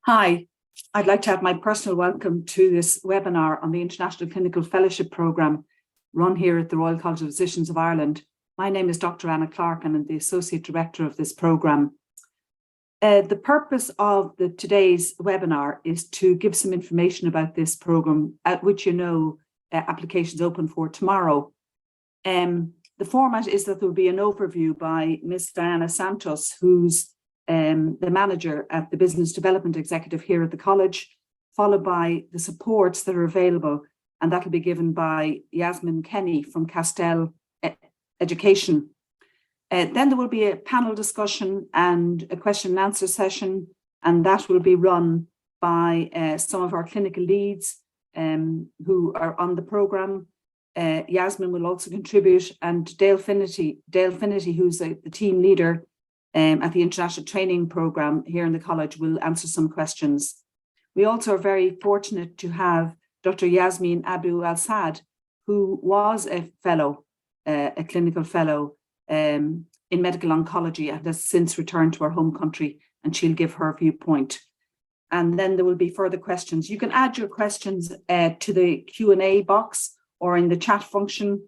Hi, I'd like to add my personal welcome to this webinar on the International Clinical Fellowship Programme run here at the Royal College of Physicians of Ireland. My name is Dr. Anna Clark and I'm the Associate Director of this programme. The purpose of today's webinar is to give some information about this programme, at which applications open for tomorrow. The format is that there will be an overview by Ms. Diana Santos, who's the manager at the Business Development Executive here at the college, followed by the supports that are available, and that will be given by Yasmin Kenny from Castel Education. Then there will be a panel discussion and a question and answer session, and that will be run by some of our clinical leads who are on the programme. Yasmin will also contribute, and Dale Finnerty, who's the team leader at the International Training Programme here in the college, will answer some questions. We also are very fortunate to have Dr. Yasmin Abu Al-Sad, who was a fellow, a clinical fellow in medical oncology, and has since returned to her home country, and she'll give her viewpoint. And then there will be further questions. You can add your questions to the Q&A box or in the chat function,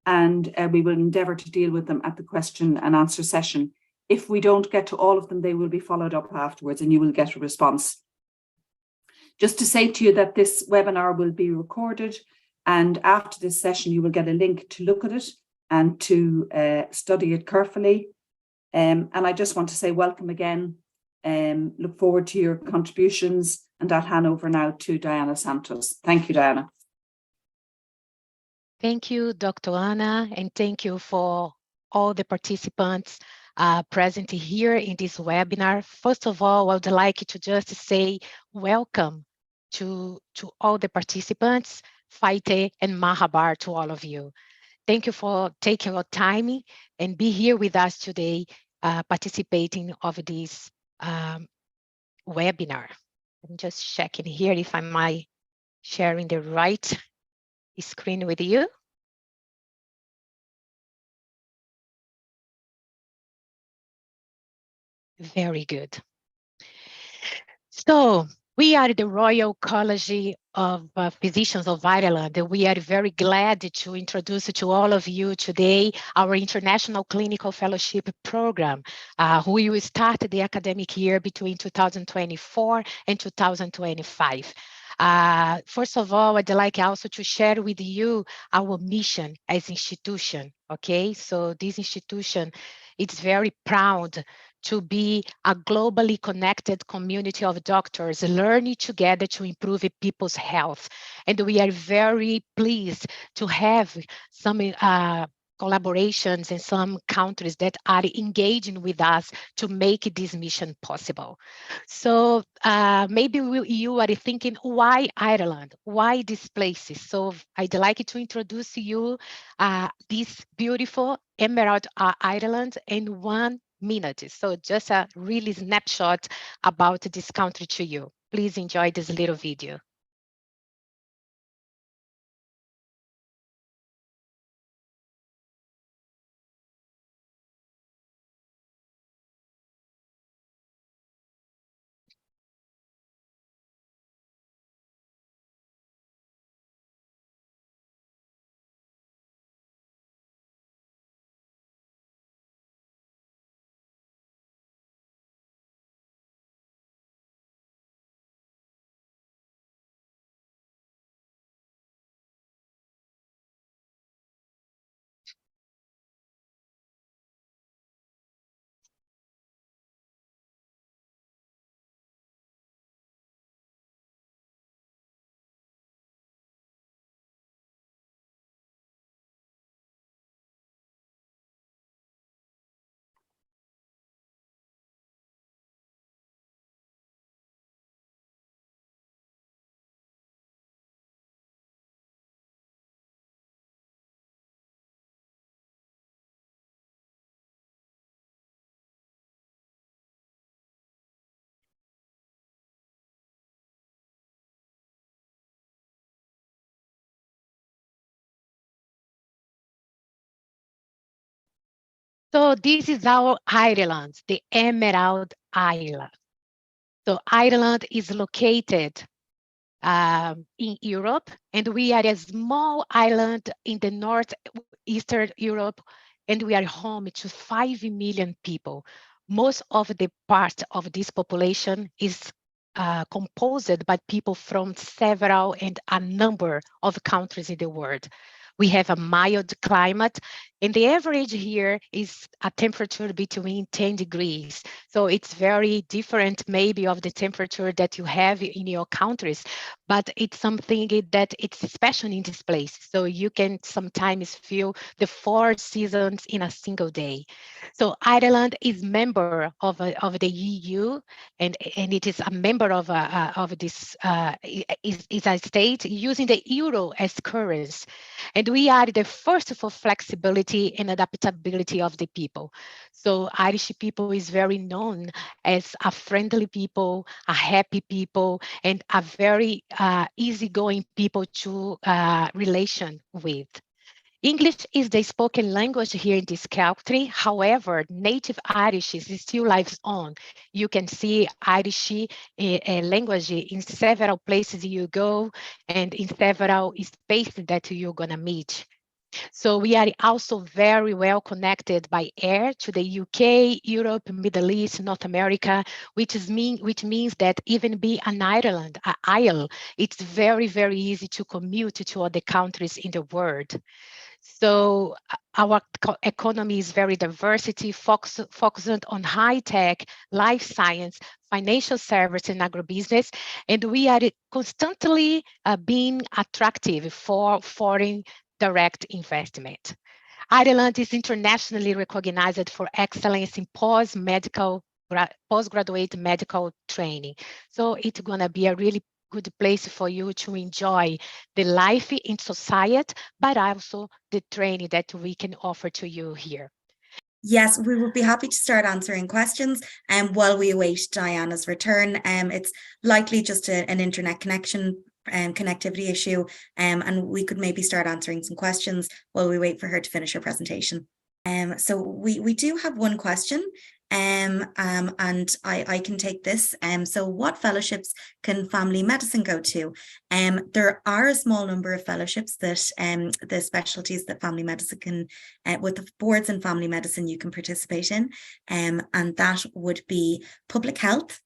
and we will endeavour to deal with them at the question and answer session. If we don't get to all of them, they will be followed up afterwards and you will get a response. Just to say to you that this webinar will be recorded, and after this session, you will get a link to look at it and to study it carefully. And I just want to say welcome again. Look forward to your contributions, and I'll hand over now to Diana Santos. Thank you, Diana. Thank you, Dr. Anna, and thank you for all the participants present here in this webinar. First of all, I would like to just say welcome to all the participants, Faite and Mahabar, to all of you. Thank you for taking your time and be here with us today, participating of this webinar. I'm just checking here if I'm sharing the right screen with you. Very good. So we are the Royal College of Physicians of Ireland. We are very glad to introduce to all of you today our International Clinical Fellowship Program, who will start the academic year between 2024 and 2025. First of all, I'd like also to share with you our mission as institution, okay? So this institution, it's very proud to be a globally connected community of doctors learning together to improve people's health. And we are very pleased to have some collaborations in some countries that are engaging with us to make this mission possible. So maybe you are thinking, why Ireland? Why these places? So I'd like to introduce you this beautiful Emerald Island in 1 minute. So just a really snapshot about this country to you. Please enjoy this little video. So this is our Ireland, the Emerald Isle. So Ireland is located in Europe, and we are a small island in the northeastern Europe, and we are home to 5 million people. Most of the part of this population is composed by people from several and a number of countries in the world. We have a mild climate, and the average here is a temperature between 10 degrees. So it's very different maybe of the temperature that you have in your countries, but it's something that it's special in this place. So you can sometimes feel the 4 seasons in a single day. So Ireland is member of the EU, and it is a member of this is a state using the euro as currency. And we are the first for flexibility and adaptability of the people. So Irish people is very known as a friendly people, a happy people, and a very easygoing people to relation with. English is the spoken language here in this country. However, native Irish is still lives on. You can see Irish language in several places you go and in several spaces that you're gonna meet. So we are also very well connected by air to the UK, Europe, Middle East, North America, which means that even being an island, an isle, it's very, very easy to commute to other countries in the world. So our economy is very diversity, focused on high tech, life science, financial service, and agribusiness. And we are constantly being attractive for foreign direct investment. Ireland is internationally recognized for excellence in postgraduate medical training. So it's going to be a really good place for you to enjoy the life in society, but also the training that we can offer to you here. Yes, we would be happy to start answering questions while we await Diana's return. It's likely just an internet connection connectivity issue, and we could maybe start answering some questions while we wait for her to finish her presentation. So we do have one question, and I can take this. So what fellowships can family medicine go to? There are a small number of fellowships that the specialties that family medicine can, with the boards in family medicine, you can participate in, and that would be public health,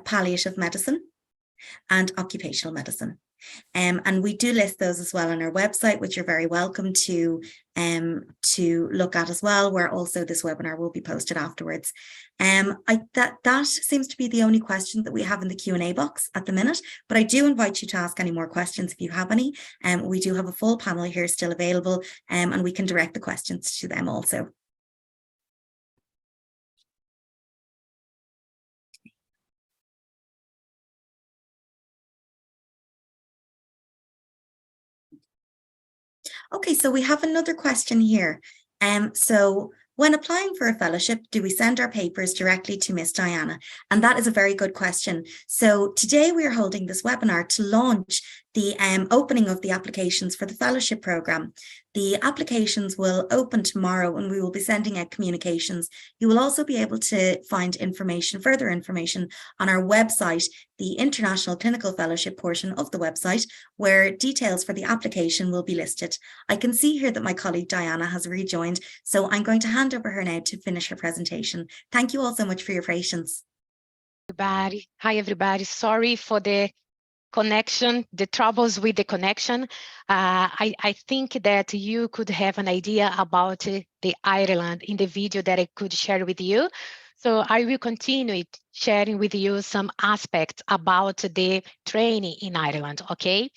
palliative medicine, and occupational medicine. And we do list those as well on our website, which you're very welcome to look at as well, where also this webinar will be posted afterwards. That seems to be the only question that we have in the Q&A box at the minute, but I do invite you to ask any more questions if you have any. We do have a full panel here still available, and we can direct the questions to them also. Okay, so we have another question here. So when applying for a fellowship, do we send our papers directly to Miss Diana? And that is a very good question. So today we are holding this webinar to launch the opening of the applications for the fellowship program. The applications will open tomorrow and we will be sending out communications. You will also be able to find information, further information on our website, the International Clinical Fellowship portion of the website, where details for the application will be listed. I can see here that my colleague Diana has rejoined, so I'm going to hand over her now to finish her presentation. Thank you all so much for your patience. Hi everybody, sorry for the connection, the troubles with the connection. I think that you could have an idea about the Ireland in the video that I could share with you. So I will continue sharing with you some aspects about the training in Ireland, okay?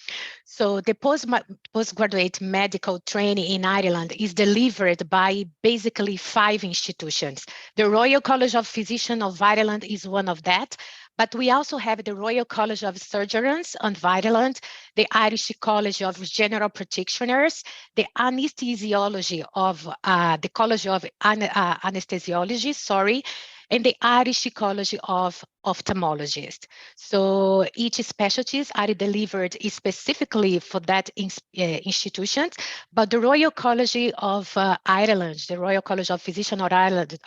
So the postgraduate medical training in Ireland is delivered by basically 5 institutions. The Royal College of Physicians of Ireland is one of that, but we also have the Royal College of Surgeons of Ireland, the Irish College of General Practitioners, the anesthesiology of the College of Anesthesiology, and the Irish College of Ophthalmologists. So each specialties are delivered specifically for that institutions, but the Royal College of Ireland, the Royal College of Physicians of Ireland,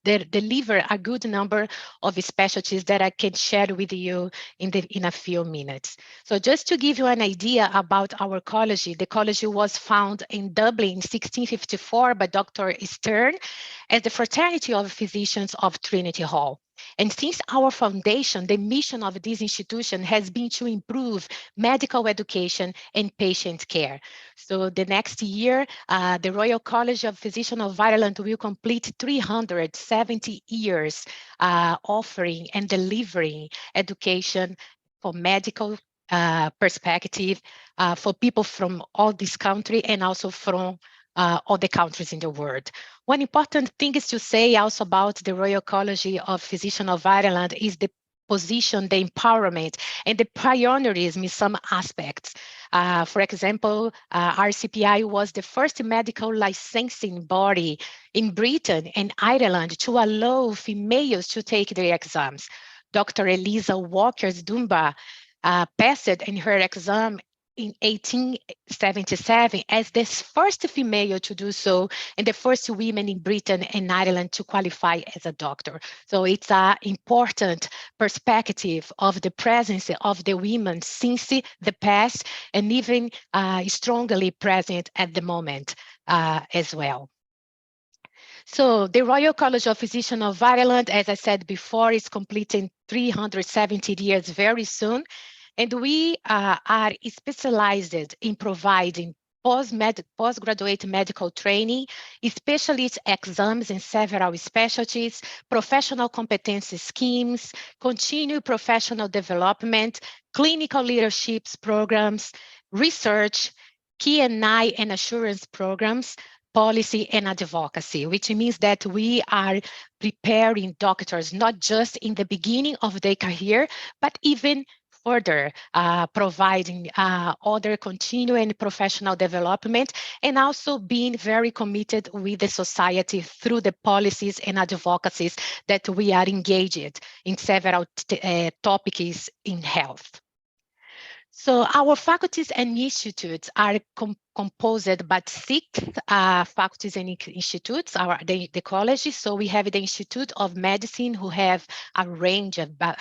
they deliver a good number of specialties that I can share with you in a few minutes. So just to give you an idea about our college, the college was founded in Dublin in 1654 by Dr. Stern as the Fraternity of Physicians of Trinity Hall. And since our foundation, the mission of this institution has been to improve medical education and patient care. So the next year, the Royal College of Physicians of Ireland will complete 370 years offering and delivering education for medical perspective for people from all this country and also from all the countries in the world. One important thing is to say also about the Royal College of Physicians of Ireland is the position, the empowerment, and the pioneerism in some aspects. For example, RCPI was the first medical licensing body in Britain and Ireland to allow females to take their exams. Dr. Eliza Walker-Dunbar passed in her exam in 1877 as the first female to do so and the first women in Britain and Ireland to qualify as a doctor. So it's an important perspective of the presence of the women since the past and even strongly present at the moment as well. So the Royal College of Physicians of Ireland, as I said before, is completing 370 years very soon. And we are specialized in providing postgraduate medical training, specialist exams in several specialties, professional competency schemes, continued professional development, clinical leadership programs, research, K&I and assurance programs, policy and advocacy, which means that we are preparing doctors not just in the beginning of their career, but even further providing other continuing professional development and also being very committed with the society through the policies and advocacies that we are engaged in several topics in health. So our faculties and institutes are composed by 6 faculties and institutes, the colleges. So we have the Institute of Medicine, who have a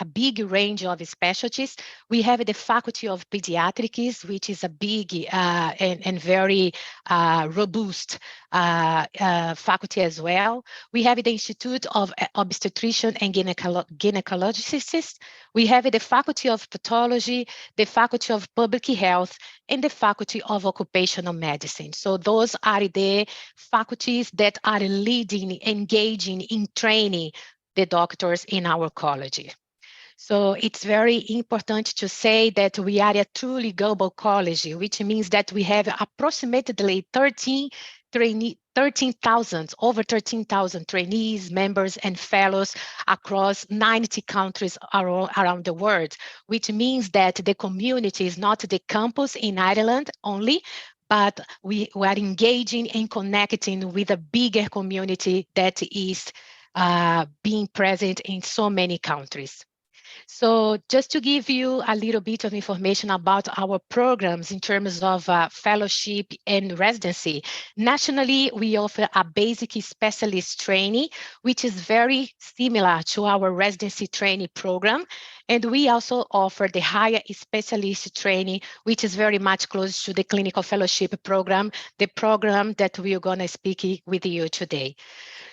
big range of specialties. We have the Faculty of Pediatrics, which is a big and very robust faculty as well. We have the Institute of Obstetrician and Gynecologists. We have the Faculty of Pathology, the Faculty of Public Health, and the Faculty of Occupational Medicine. So those are the faculties that are leading, engaging in training the doctors in our college. So it's very important to say that we are a truly global college, which means that we have approximately over 13,000 trainees, members, and fellows across 90 countries around the world, which means that the community is not the campus in Ireland only, but we are engaging and connecting with a bigger community that is being present in so many countries. So just to give you a little bit of information about our programs in terms of fellowship and residency, nationally, we offer a basic specialist training, which is very similar to our residency training program. And we also offer the higher specialist training, which is very much close to the clinical fellowship program, the program that we're going to speak with you today.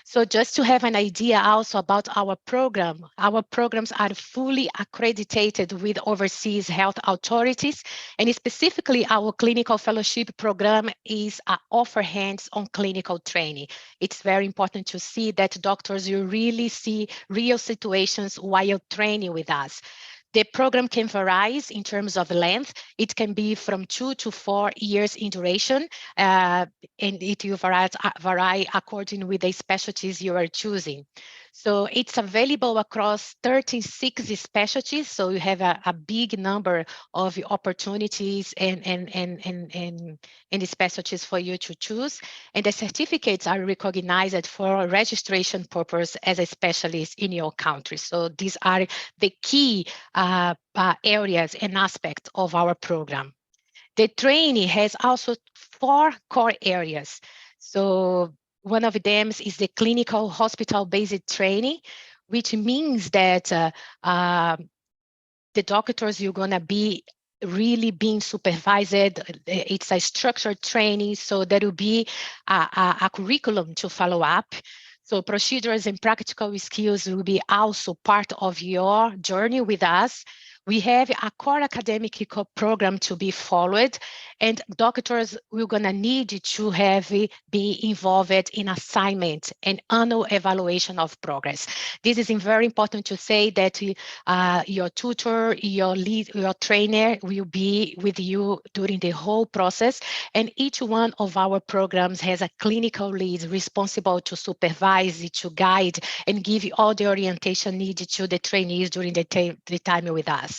So just to have an idea also about our programs are fully accredited with overseas health authorities, and specifically our clinical fellowship program is offer hands-on clinical training. It's very important to see that doctors, you really see real situations while training with us. The program can vary in terms of length. It can be from 2 to 4 years in duration, and it will vary according with the specialties you are choosing. So it's available across 36 specialties. So you have a big number of opportunities and specialties for you to choose. And the certificates are recognized for registration purpose as a specialist in your country. So these are the key areas and aspects of our program. The training has also 4 core areas. So one of them is the clinical hospital-based training, which means that the doctors you're going to be really being supervised. It's a structured training, so there will be a curriculum to follow up. So procedures and practical skills will be also part of your journey with us. We have a core academic program to be followed, and doctors we're going to need to have be involved in assignment and annual evaluation of progress. This is very important to say that your tutor, your lead, your trainer will be with you during the whole process, and each one of our programs has a clinical lead responsible to supervise, to guide, and give you all the orientation needed to the trainees during the time with us.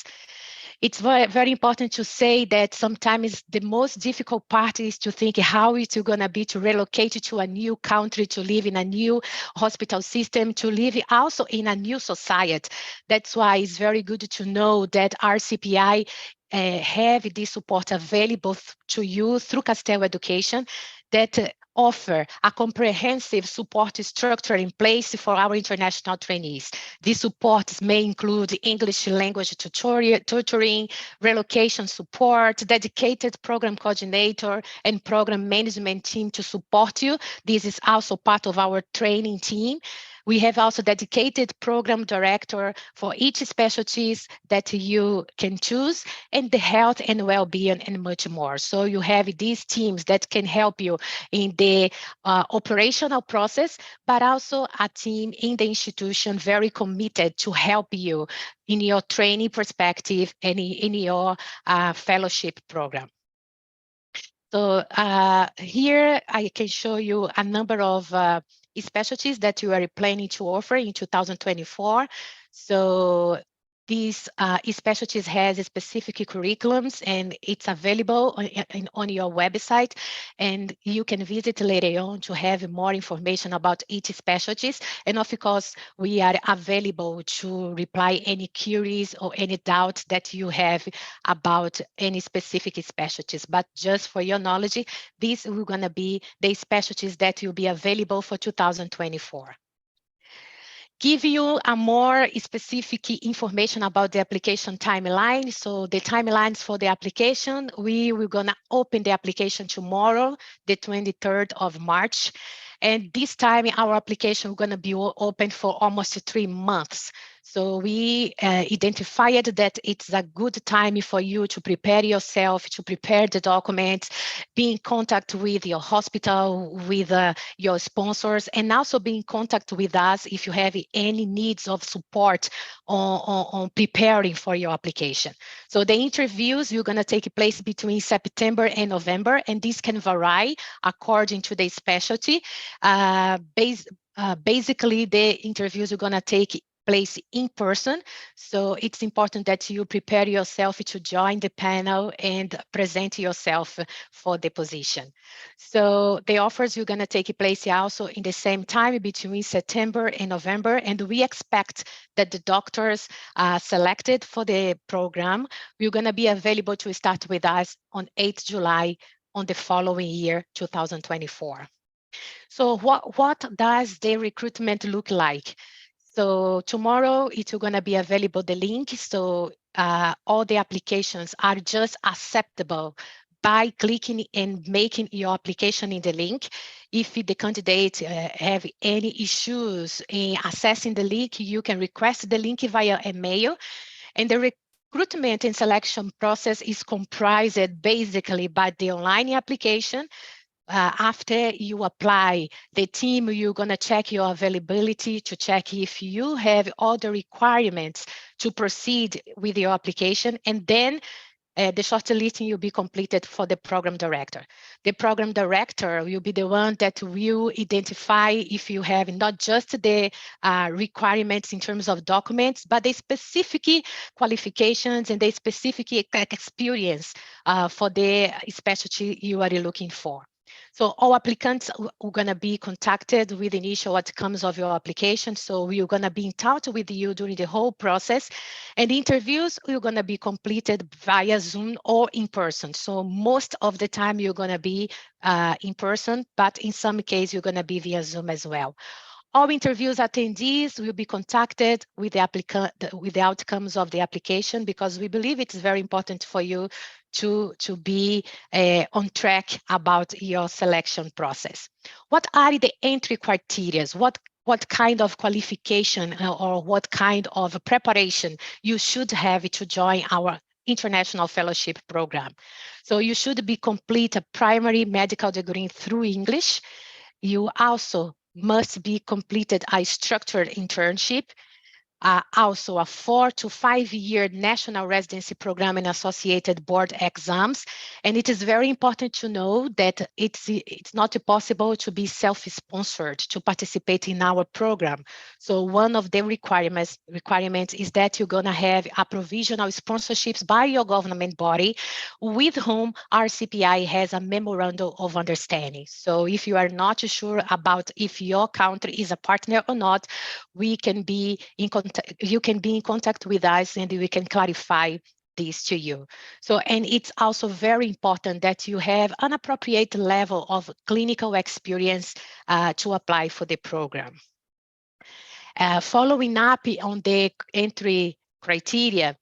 It's very, very important to say that sometimes the most difficult part is to think how it's going to be to relocate to a new country, to live in a new hospital system, to live also in a new society. That's why it's very good to know that RCPI have this support available to you through Castel Education that offer a comprehensive support structure in place for our international trainees. These supports may include English language tutoring, relocation support, dedicated program coordinator, and program management team to support you. This is also part of our training team. We have also dedicated program director for each specialties that you can choose, and the health and well-being and much more. So you have these teams that can help you in the operational process, but also a team in the institution very committed to help you in your training perspective and in your fellowship program. So here I can show you a number of specialties that you are planning to offer in 2024. So these specialties has specific curriculums, and it's available on your website, and you can visit later on to have more information about each specialties. And of course, we are available to reply any queries or any doubts that you have about any specific specialties. But just for your knowledge, these are going to be the specialties that will be available for 2024. Give you a more specific information about the application timeline. So the timelines for the application, we're gonna open the application tomorrow, the 23rd of March. And this time our application is gonna be open for almost 3 months. So we identified that it's a good time for you to prepare yourself, to prepare the documents, be in contact with your hospital, with your sponsors, and also be in contact with us if you have any needs of support on preparing for your application. So the interviews are going to take place between September and November, and this can vary according to the specialty. Basically, the interviews are going to take place in person. So it's important that you prepare yourself to join the panel and present yourself for the position. So the offers are going to take place also in the same time between September and November. And we expect that the doctors selected for the program are going to be available to start with us on 8th July on the following year, 2024. So what does the recruitment look like? So tomorrow it's going to be available, the link. So all the applications are just acceptable by clicking and making your application in the link. If the candidate have any issues in accessing the link, you can request the link via email. And the recruitment and selection process is comprised basically by the online application. After you apply, the team, you're going to check your availability to check if you have all the requirements to proceed with your application. And then the shortlisting will be completed for the program director. The program director will be the one that will identify if you have not just the requirements in terms of documents, but the specific qualifications and the specific experience for the specialty you are looking for. So all applicants are going to be contacted with initial outcomes of your application. So we're going to be in touch with you during the whole process. And the interviews are going to be completed via Zoom or in person. So most of the time you're going to be in person, but in some cases you're going to be via Zoom as well. All interviews attendees will be contacted with the outcomes of the application, because we believe it's very important for you to be on track about your selection process. What are the entry criteria? What kind of qualification or what kind of preparation you should have to join our international fellowship program? So you should be complete a primary medical degree through English. You also must be completed a structured internship, also a 4 to 5 year national residency program and associated board exams. And it is very important to know that it's not possible to be self-sponsored to participate in our program. So one of the requirements is that you're going to have a provisional sponsorships by your government body with whom RCPI has a memorandum of understanding. So if you are not sure about if your country is a partner or not, we can be in contact. You can be in contact with us and we can clarify this to you. So, and it's also very important that you have an appropriate level of clinical experience to apply for the program. Following up on the entry criteria,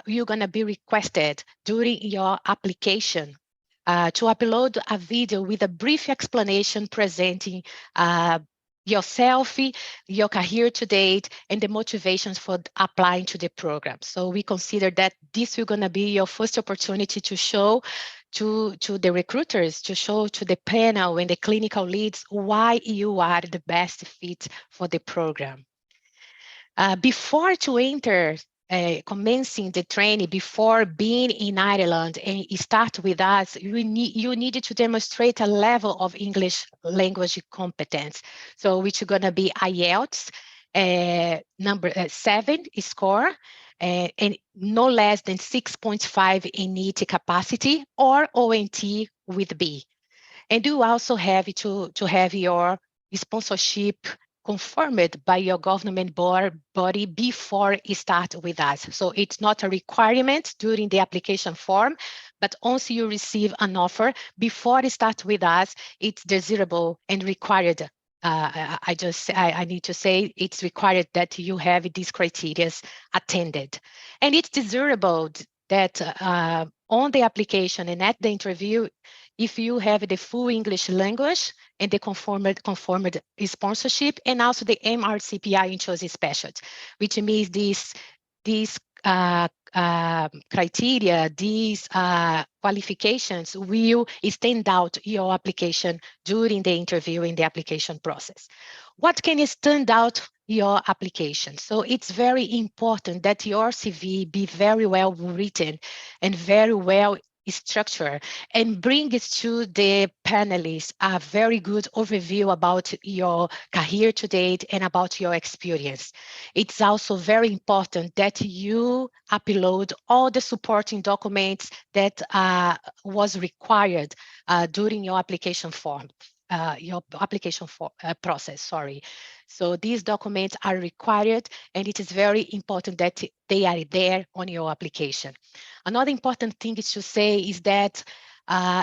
you're going to be requested during your application to upload a video with a brief explanation presenting yourself, your career to date, and the motivations for applying to the program. So we consider that this is going to be your first opportunity to show to the recruiters, to show to the panel and the clinical leads why you are the best fit for the program. Before to enter commencing the training, before being in Ireland and start with us, you needed to demonstrate a level of English language competence. So which is going to be IELTS number 7 score, and no less than 6.5 in NEET capacity, or ONT with B. And you also have to have your sponsorship confirmed by your government body before you start with us. So it's not a requirement during the application form, but once you receive an offer, before you start with us, it's desirable and required. I need to say it's required that you have these criteria attended. And it's desirable that on the application and at the interview, if you have the full English language and the conformed sponsorship, and also the MRCPI in chosen specialty, which means these criteria, these qualifications will stand out your application during the interview in the application process. What can stand out your application? So it's very important that your CV be very well written and very well structure, and bring it to the panelists a very good overview about your career to date and about your experience. It's also very important that you upload all the supporting documents that was required during your application form. Process, sorry. So these documents are required, and it is very important that they are there on your application. Another important thing is to say is that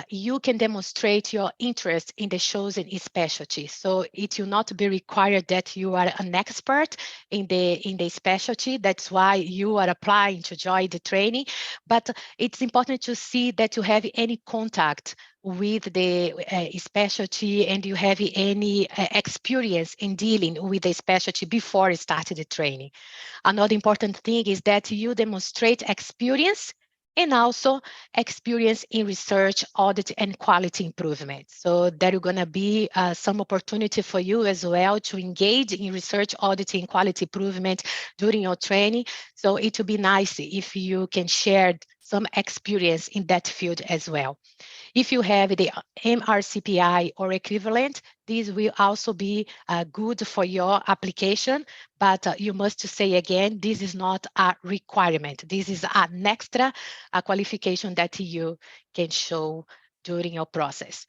you can demonstrate your interest in the chosen specialty. So it will not be required that you are an expert in the specialty. That's why you are applying to join the training. But it's important to see that you have any contact with the specialty and you have any experience in dealing with the specialty before you started the training. Another important thing is that you demonstrate experience and also experience in research, audit, and quality improvement. So there are going to be some opportunity for you as well to engage in research, audit, and quality improvement during your training. So it would be nice if you can share some experience in that field as well. If you have the RCPI or equivalent, this will also be good for your application, but you must say again, this is not a requirement. This is an extra qualification that you can show during your process.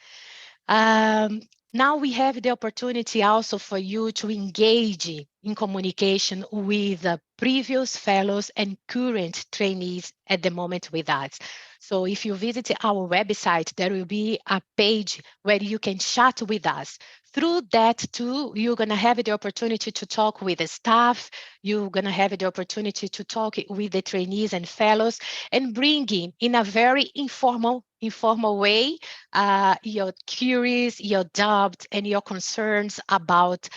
Now we have the opportunity also for you to engage in communication with previous fellows and current trainees at the moment with us. So if you visit our website, there will be a page where you can chat with us. Through that too, you're going to have the opportunity to talk with the staff. You're going to have the opportunity to talk with the trainees and fellows and bring in a very informal way your queries, your doubts, and your concerns about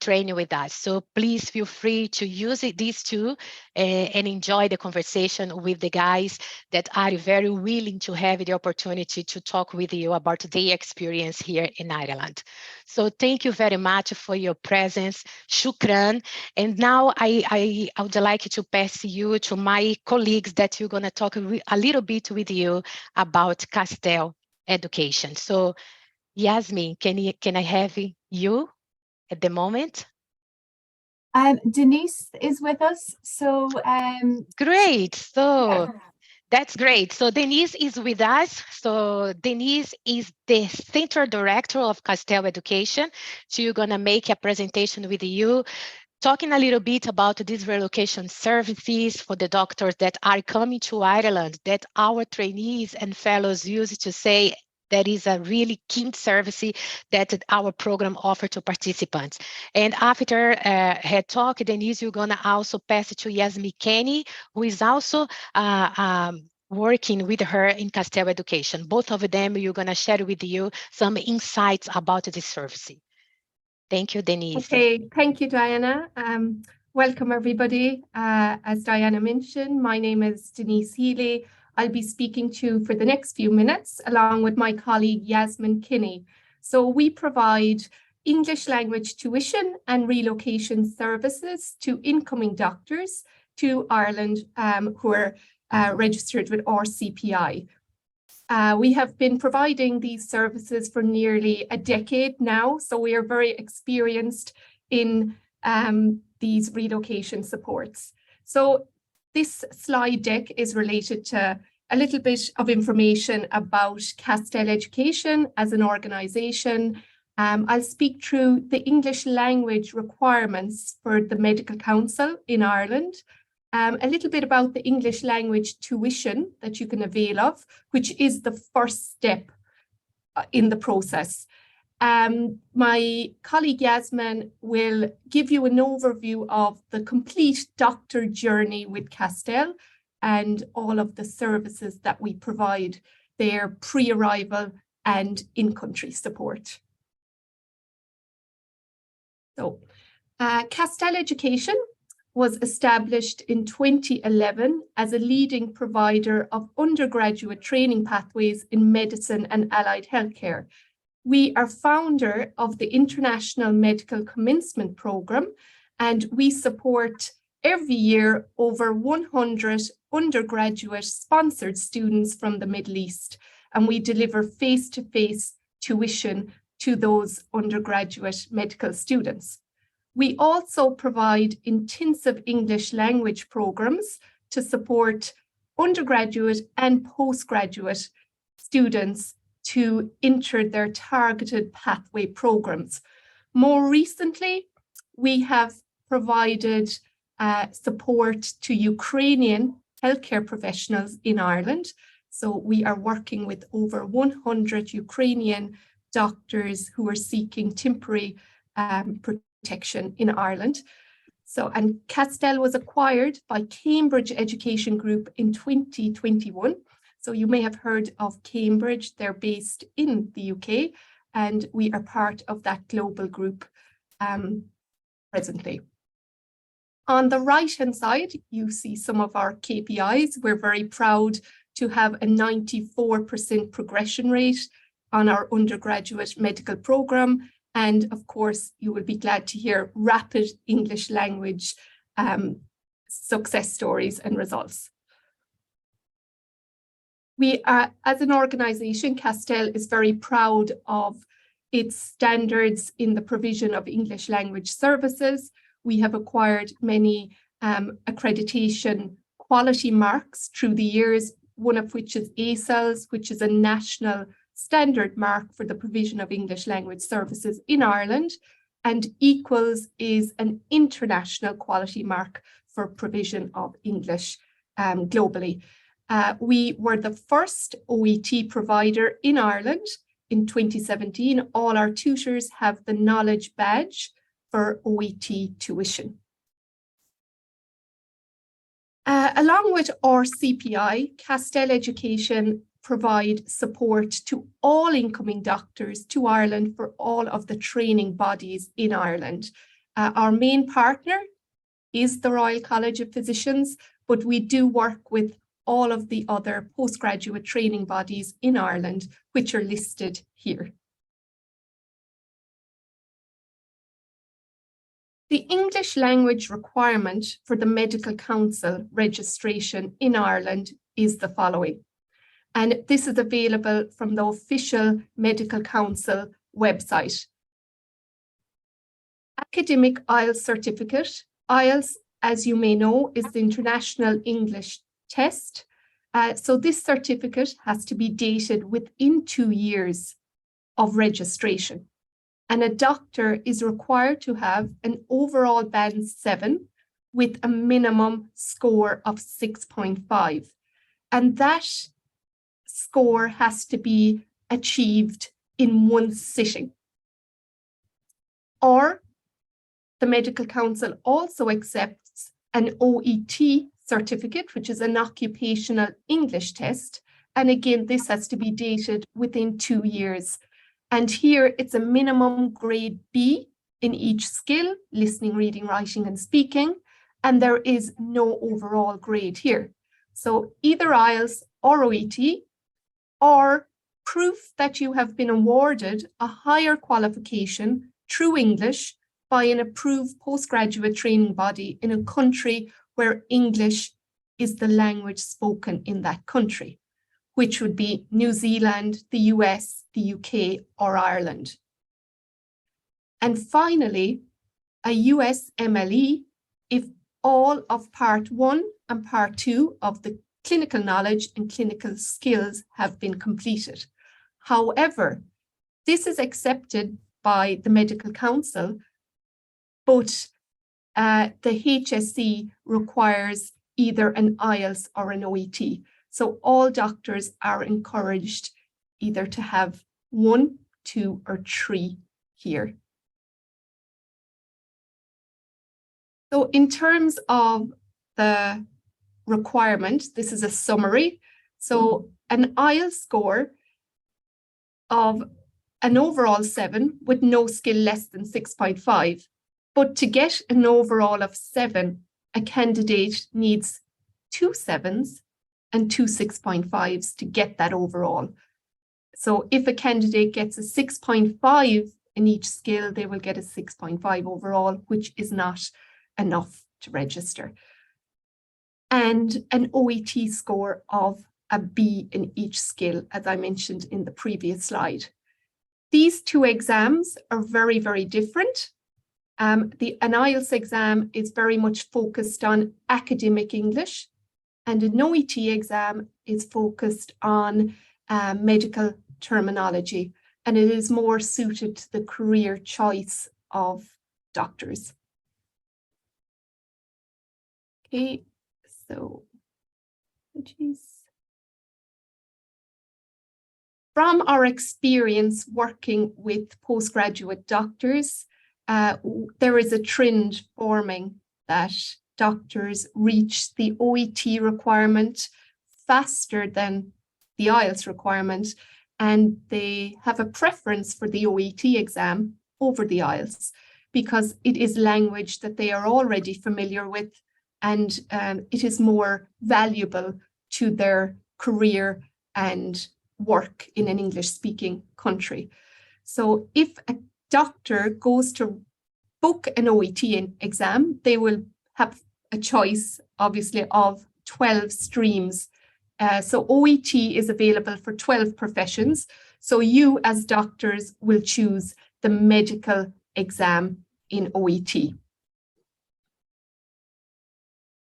training with us. So please feel free to use these two and enjoy the conversation with the guys that are very willing to have the opportunity to talk with you about their experience here in Ireland. So thank you very much for your presence. Shukran. And now I would like to pass you to my colleagues that you're going to talk a little bit with you about Castel education. So Yasmin, can I have you at the moment? Denise is with us. So great. So yeah. That's great. So Denise is with us. So Denise is the Center Director of Castel Education. So you're going to make a presentation with you, talking a little bit about these relocation services for the doctors that are coming to Ireland, that our trainees and fellows use to say that is a really key service that our program offers to participants. And after her talk, Denise, you're going to also pass it to Yasmin Kenny, who is also working with her in Castel Education. Both of them, you're going to share with you some insights about this service. Thank you, Denise. Okay, thank you, Diana. Welcome, everybody. As Diana mentioned, my name is Denise Healy. I'll be speaking to you for the next few minutes, along with my colleague, Yasmin Kinney. So we provide English language tuition and relocation services to incoming doctors to Ireland who are registered with RCPI. We have been providing these services for nearly a decade now, so we are very experienced in these relocation supports. So this slide deck is related to a little bit of information about Castel Education as an organisation. I'll speak through the English language requirements for the Medical Council in Ireland, a little bit about the English language tuition that you can avail of, which is the first step in the process. My colleague Yasmin will give you an overview of the complete doctor journey with Castel and all of the services that we provide there, pre-arrival and in-country support. So, Castel Education was established in 2011 as a leading provider of undergraduate training pathways in medicine and allied healthcare. We are founder of the International Medical Commencement Programme, and we support every year over 100 undergraduate sponsored students from the Middle East, and we deliver face-to-face tuition to those undergraduate medical students. We also provide intensive English language programs to support undergraduate and postgraduate students to enter their targeted pathway programs. More recently, we have provided support to Ukrainian healthcare professionals in Ireland. So we are working with over 100 Ukrainian doctors who are seeking temporary protection in Ireland. So, and Castel was acquired by Cambridge Education Group in 2021. So you may have heard of Cambridge. They're based in the UK, and we are part of that global group presently. On the right-hand side, you see some of our KPIs. We're very proud to have a 94% progression rate on our undergraduate medical program. And of course, you will be glad to hear rapid English language success stories and results. We are, as an organisation, Castel is very proud of its standards in the provision of English language services. We have acquired many accreditation quality marks through the years, one of which is ASALS, which is a national standard mark for the provision of English language services in Ireland, and Equals is an international quality mark for provision of English globally. We were the first OET provider in Ireland in 2017. All our tutors have the knowledge badge for OET tuition. Along with RCPI, Castel Education provide support to all incoming doctors to Ireland for all of the training bodies in Ireland. Our main partner is the Royal College of Physicians, but we do work with all of the other postgraduate training bodies in Ireland, which are listed here. The English language requirement for the Medical Council registration in Ireland is the following. And this is available from the official Medical Council website. Academic IELTS certificate. IELTS, as you may know, is the International English Test. So this certificate has to be dated within 2 years of registration. And a doctor is required to have an overall band 7 with a minimum score of 6.5. And that score has to be achieved in one sitting. Or the Medical Council also accepts an OET certificate, which is an occupational English test. And again, this has to be dated within 2 years. And here it's a minimum grade B in each skill, listening, reading, writing, and speaking. And there is no overall grade here. So either IELTS or OET, or proof that you have been awarded a higher qualification through English by an approved postgraduate training body in a country where English is the language spoken in that country, which would be New Zealand, the US, the UK, or Ireland. And finally, a US MLE if all of Part 1 and Part 2 of the clinical knowledge and clinical skills have been completed. However, this is accepted by the Medical Council, but the HSC requires either an IELTS or an OET. So all doctors are encouraged either to have 1, 2, or 3 here. So in terms of the requirement, this is a summary. So an IELTS score of an overall 7 with no skill less than 6.5. But to get an overall of 7, a candidate needs 2 7s and 2 6.5s to get that overall. So if a candidate gets a 6.5 in each skill, they will get a 6.5 overall, which is not enough to register. And an OET score of a B in each skill, as I mentioned in the previous slide. These 2 exams are very, very different. An IELTS exam is very much focused on academic English, and an OET exam is focused on medical terminology, and it is more suited to the career choice of doctors. Okay, so, from our experience working with postgraduate doctors, there is a trend forming that doctors reach the OET requirement faster than the IELTS requirement, and they have a preference for the OET exam over the IELTS because it is language that they are already familiar with, and it is more valuable to their career and work in an English-speaking country. So if a doctor goes to book an OET exam, they will have a choice, obviously, of 12 streams So OET is available for 12 professions. So you as doctors will choose the medical exam in OET.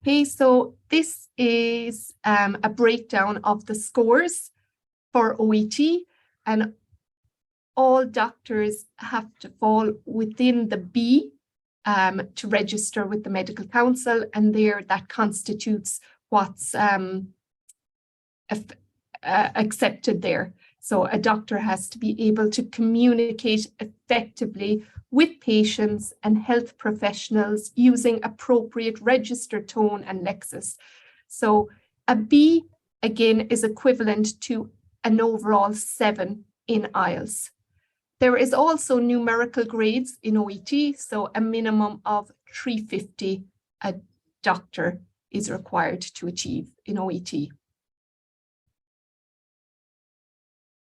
Okay, so this is a breakdown of the scores for OET, and all doctors have to fall within the B to register with the Medical Council, and there that constitutes what's accepted there. So a doctor has to be able to communicate effectively with patients and health professionals using appropriate registered tone and lexis. So a B, again, is equivalent to an overall 7 in IELTS. There is also numerical grades in OET, so a minimum of 350 a doctor is required to achieve in OET.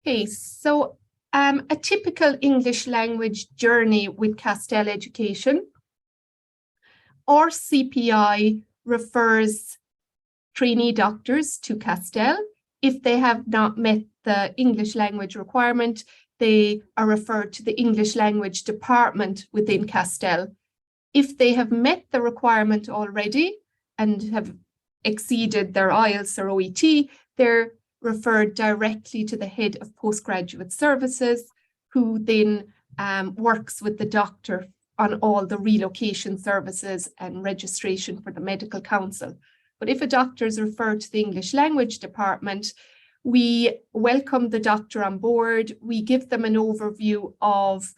Okay, so a typical English language journey with Castel Education. RCPI refers trainee doctors to Castel. If they have not met the English language requirement, they are referred to the English language department within Castel. If they have met the requirement already and have exceeded their IELTS or OET, they're referred directly to the head of postgraduate services, who then works with the doctor on all the relocation services and registration for the Medical Council. But if a doctor is referred to the English language department, we welcome the doctor on board. We give them an overview of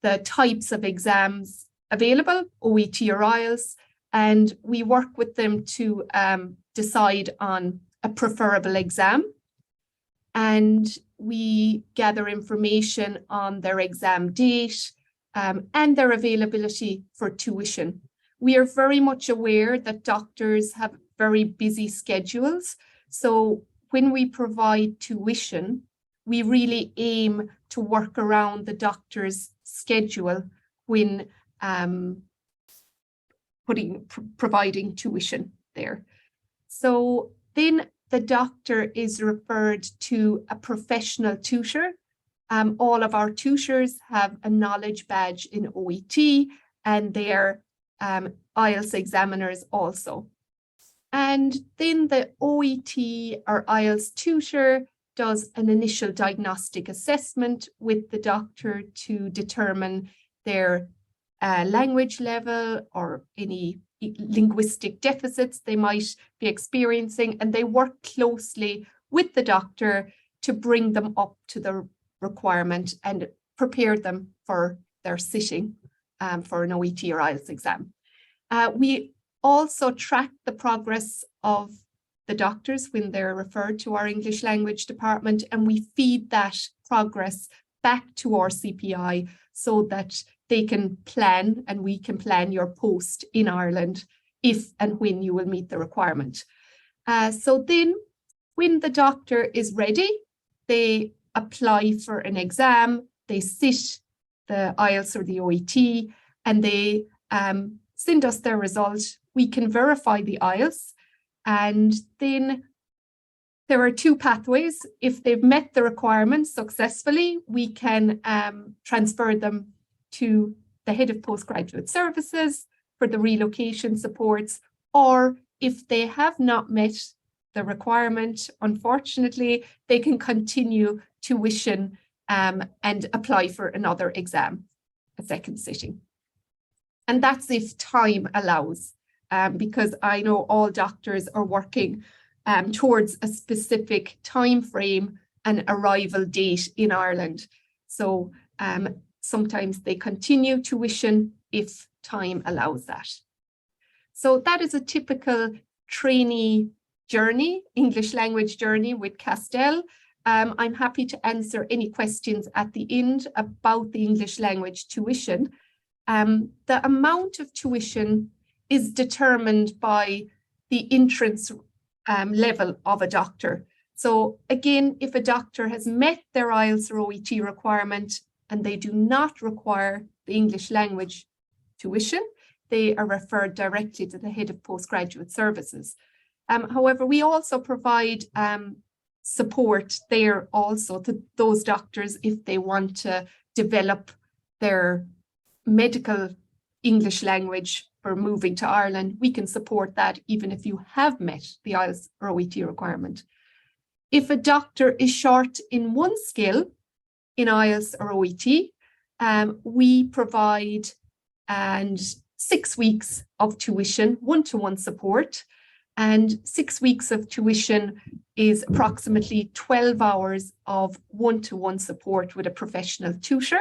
the types of exams available, OET or IELTS, and we work with them to decide on a preferable exam. And we gather information on their exam date and their availability for tuition. We are very much aware that doctors have very busy schedules. So when we provide tuition, we really aim to work around the doctor's schedule when providing tuition there. So then the doctor is referred to a professional tutor. All of our tutors have a knowledge badge in OET, and they're IELTS examiners also. And then the OET or IELTS tutor does an initial diagnostic assessment with the doctor to determine their language level or any linguistic deficits they might be experiencing, and they work closely with the doctor to bring them up to the requirement and prepare them for their sitting for an OET or IELTS exam. We also track the progress of the doctors when they're referred to our English language department, and we feed that progress back to our RCPI so that they can plan and we can plan your post in Ireland if and when you will meet the requirement. So then when the doctor is ready, they apply for an exam, they sit the IELTS or the OET, and they send us their result. We can verify the IELTS, and then there are two pathways. If they've met the requirements successfully, we can transfer them to the head of postgraduate services for the relocation supports, or if they have not met the requirement, unfortunately, they can continue tuition and apply for another exam, a second sitting. And that's if time allows, because I know all doctors are working towards a specific time frame and arrival date in Ireland. So sometimes they continue tuition if time allows that. So that is a typical trainee journey, English language journey with Castel. I'm happy to answer any questions at the end about the English language tuition. The amount of tuition is determined by the entrance level of a doctor. So again, if a doctor has met their IELTS or OET requirement and they do not require the English language tuition, they are referred directly to the head of postgraduate services. However, we also provide support there also to those doctors if they want to develop their medical English language for moving to Ireland. We can support that even if you have met the IELTS or OET requirement. If a doctor is short in one skill in IELTS or OET, we provide 6 weeks of tuition, one-to-one support, and 6 weeks of tuition is approximately 12 hours of one-to-one support with a professional tutor.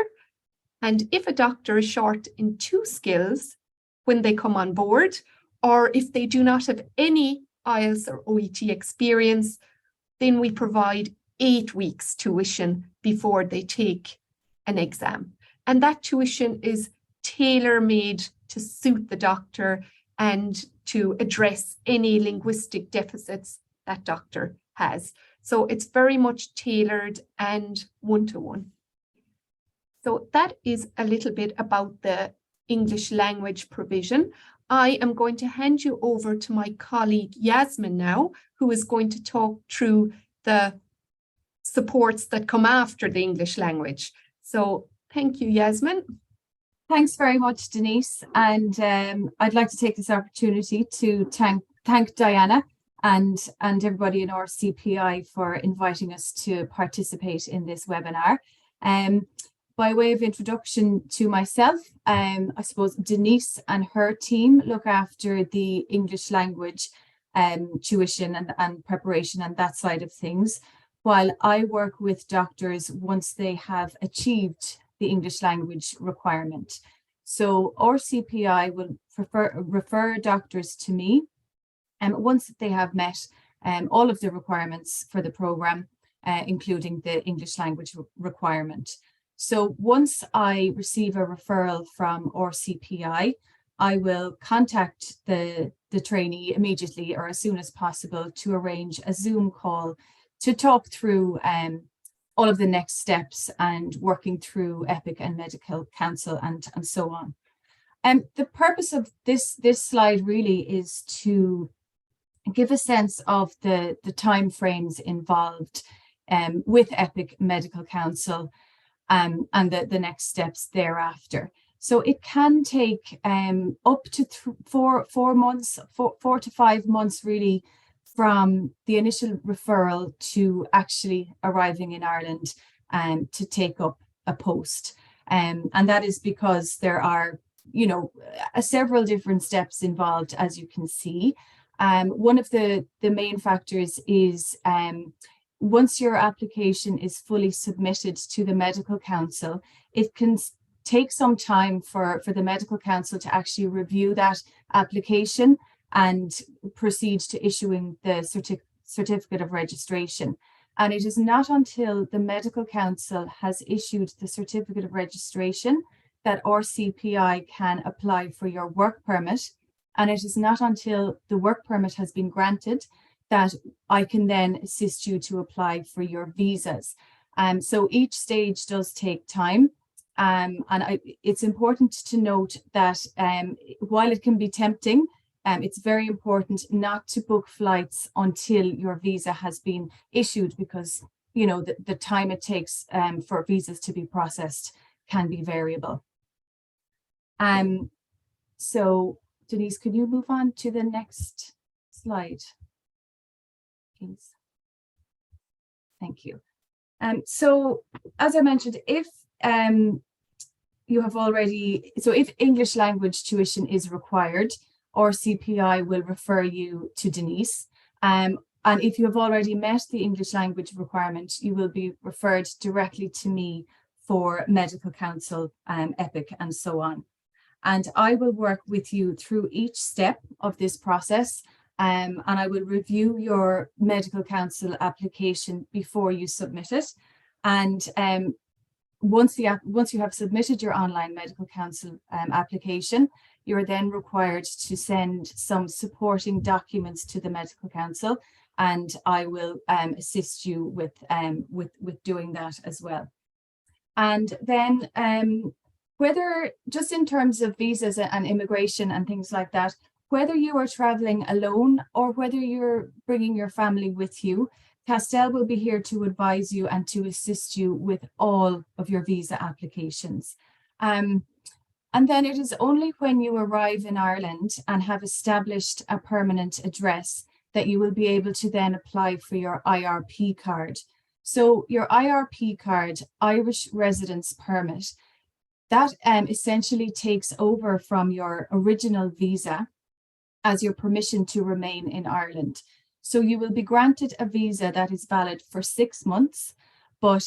And if a doctor is short in 2 skills when they come on board, or if they do not have any IELTS or OET experience, then we provide 8 weeks tuition before they take an exam. And that tuition is tailor-made to suit the doctor and to address any linguistic deficits that doctor has. So it's very much tailored and one-to-one. So that is a little bit about the English language provision. I am going to hand you over to my colleague Yasmin now, who is going to talk through the supports that come after the English language. So thank you, Yasmin. Thanks very much, Denise. And I'd like to take this opportunity to thank Diana and everybody in RCPI for inviting us to participate in this webinar. By way of introduction to myself, I suppose Denise and her team look after the English language tuition and preparation and that side of things, while I work with doctors once they have achieved the English language requirement. So RCPI will refer doctors to me once they have met all of the requirements for the programme, including the English language requirement. So once I receive a referral from RCPI, I will contact the trainee immediately or as soon as possible to arrange a Zoom call to talk through all of the next steps and working through EPIC and Medical Council and so on. The purpose of this slide really is to give a sense of the timeframes involved with EPIC Medical Council and the next steps thereafter. So it can take up to 4 months, 4 to 5 months really, from the initial referral to actually arriving in Ireland to take up a post. And that is because there are, several different steps involved, as you can see. One of the main factors is once your application is fully submitted to the Medical Council, it can take some time for the Medical Council to actually review that application and proceed to issuing the certificate of registration. And it is not until the Medical Council has issued the certificate of registration that RCPI can apply for your work permit. And it is not until the work permit has been granted that I can then assist you to apply for your visas. So each stage does take time. It's important to note that while it can be tempting, it's very important not to book flights until your visa has been issued, because the time it takes for visas to be processed can be variable. So Denise, could you move on to the next slide, please? Thank you. So as I mentioned, if if English language tuition is required, RCPI will refer you to Denise. And if you have already met the English language requirement, you will be referred directly to me for Medical Council, EPIC, and so on. And I will work with you through each step of this process, and I will review your Medical Council application before you submit it. And once you have submitted your online Medical Council application, you're then required to send some supporting documents to the Medical Council, and I will assist you with doing that as well. And then whether, just in terms of visas and immigration and things like that, whether you are traveling alone or whether you're bringing your family with you, Castel will be here to advise you and to assist you with all of your visa applications. And then it is only when you arrive in Ireland and have established a permanent address that you will be able to then apply for your IRP card. So your IRP card, Irish Residence Permit, that essentially takes over from your original visa as your permission to remain in Ireland. So you will be granted a visa that is valid for 6 months, but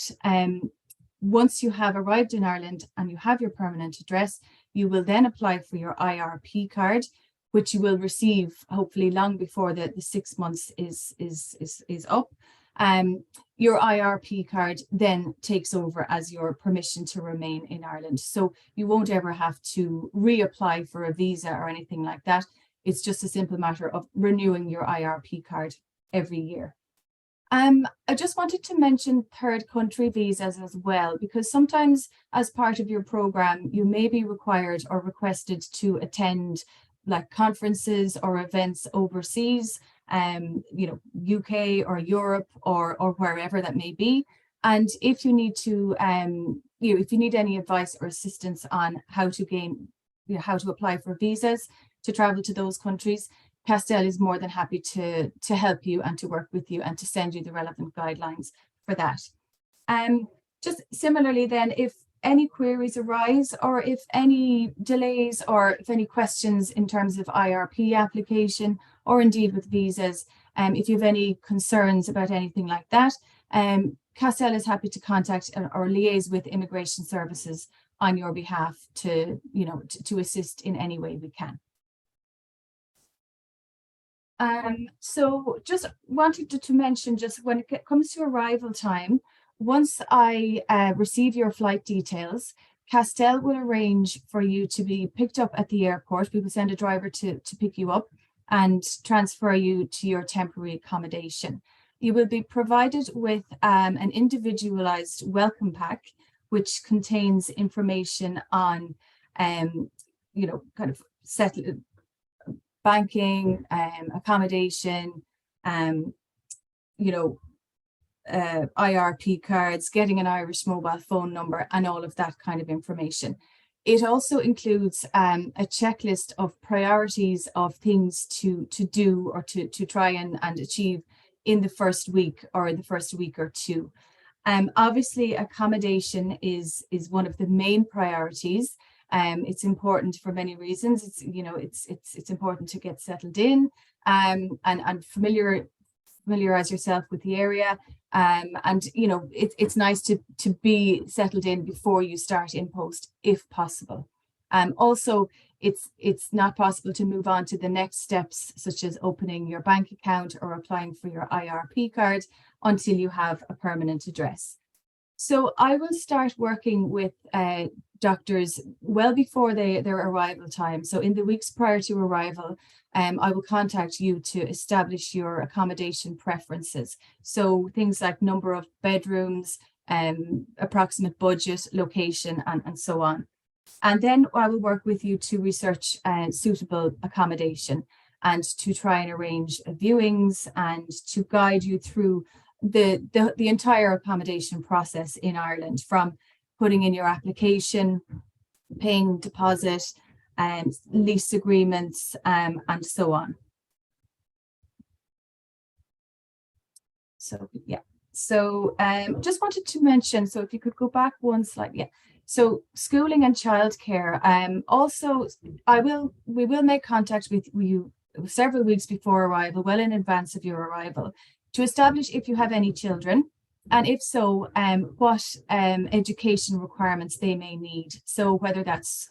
once you have arrived in Ireland and you have your permanent address, you will then apply for your IRP card, which you will receive hopefully long before the 6 months is up. Your IRP card then takes over as your permission to remain in Ireland. So you won't ever have to reapply for a visa or anything like that. It's just a simple matter of renewing your IRP card every year. I just wanted to mention third country visas as well, because sometimes as part of your program, you may be required or requested to attend like conferences or events overseas, UK or Europe or wherever that may be. And if you need to, if you need any advice or assistance on how to how to apply for visas to travel to those countries, Castel is more than happy to help you and to work with you and to send you the relevant guidelines for that. Just similarly then, if any queries arise or if any delays or if any questions in terms of IRP application or indeed with visas, if you have any concerns about anything like that, Castel is happy to contact or liaise with Immigration Services on your behalf to assist in any way we can. So just wanted to mention, just when it comes to arrival time, once I receive your flight details, Castel will arrange for you to be picked up at the airport. We will send a driver to pick you up and transfer you to your temporary accommodation. You will be provided with an individualized welcome pack, which contains information on, kind of settled banking, accommodation, IRP cards, getting an Irish mobile phone number, and all of that kind of information. It also includes a checklist of priorities of things to do or to try and achieve in the first week or in the first week or two. Obviously, accommodation is one of the main priorities. It's important for many reasons. It's important to get settled in and familiarize yourself with the area. It's nice to be settled in before you start in post, if possible. Also, it's not possible to move on to the next steps, such as opening your bank account or applying for your IRP card until you have a permanent address. So I will start working with doctors well before their arrival time. So in the weeks prior to arrival, I will contact you to establish your accommodation preferences. So things like number of bedrooms, approximate budget, location, and so on. And then I will work with you to research suitable accommodation and to try and arrange viewings and to guide you through the entire accommodation process in Ireland, from putting in your application, paying deposit, lease agreements, and so on. So yeah, so just wanted to mention, so if you could go back one slide, yeah. So schooling and childcare. Also, we will make contact with you several weeks before arrival, well in advance of your arrival, to establish if you have any children, and if so, what education requirements they may need. So whether that's